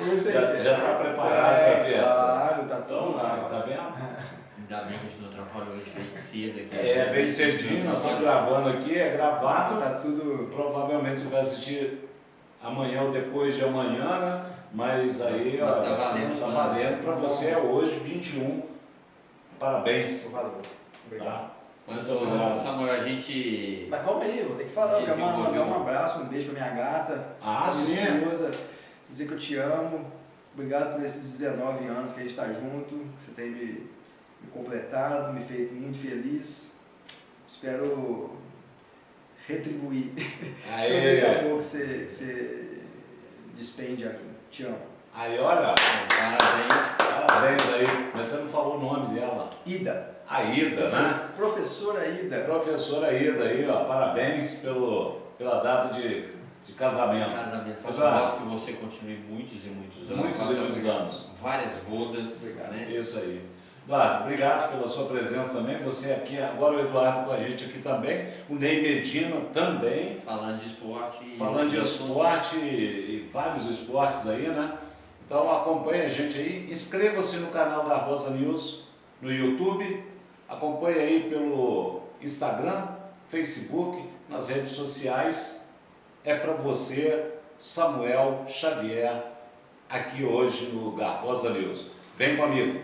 [SPEAKER 2] Hoje tem festa.
[SPEAKER 1] Já está preparado para a festa?
[SPEAKER 2] Claro, tá tudo
[SPEAKER 1] Então,
[SPEAKER 2] lá.
[SPEAKER 1] tá vendo?
[SPEAKER 3] Ainda bem que a gente não atrapalhou, a gente fez cedo aqui.
[SPEAKER 1] Bem cedinho, nós estamos gravando aqui, é gravado.
[SPEAKER 2] Tá tudo...
[SPEAKER 1] Provavelmente você vai assistir amanhã ou depois de amanhã, né? Mas aí,
[SPEAKER 3] Mas tá valendo.
[SPEAKER 1] Tá valendo para você hoje, 21. Parabéns.
[SPEAKER 2] Valeu. Obrigado.
[SPEAKER 1] Tá?
[SPEAKER 3] Mas,
[SPEAKER 1] Muito obrigado.
[SPEAKER 3] Samuel, a gente...
[SPEAKER 2] Mas calma aí, vou ter que falar. Eu quero mandar um abraço, um beijo pra minha gata.
[SPEAKER 1] Ah,
[SPEAKER 2] pra
[SPEAKER 1] sim.
[SPEAKER 2] minha esposa. Dizer que eu te amo. Obrigado por esses 19 anos que a gente está junto. Que você tem me completado, me feito muito feliz. Espero retribuir todo esse amor que você despende a mim. Te amo.
[SPEAKER 1] Aí, olha. Parabéns aí. Mas você não falou o nome dela.
[SPEAKER 2] Ida.
[SPEAKER 1] A Ida, né?
[SPEAKER 2] Professora Ida.
[SPEAKER 1] Professora Ida aí, ó. Parabéns pela data de casamento.
[SPEAKER 3] Faço voto que você continue muitos e muitos anos.
[SPEAKER 1] Muitos anos.
[SPEAKER 3] Várias bodas. Né?
[SPEAKER 1] Isso aí. Eduardo, obrigado pela sua presença também. Você aqui, agora o Eduardo com a gente aqui também. O Ney Medina também.
[SPEAKER 3] Falando de esporte.
[SPEAKER 1] Falando de esporte e vários esportes aí, né? Então acompanhe a gente aí. Inscreva-se no canal da Garbosa News no YouTube. Acompanhe aí pelo Instagram, Facebook, nas redes sociais. É para você, Samuel Xavier, aqui hoje no Garbosa News. Vem comigo.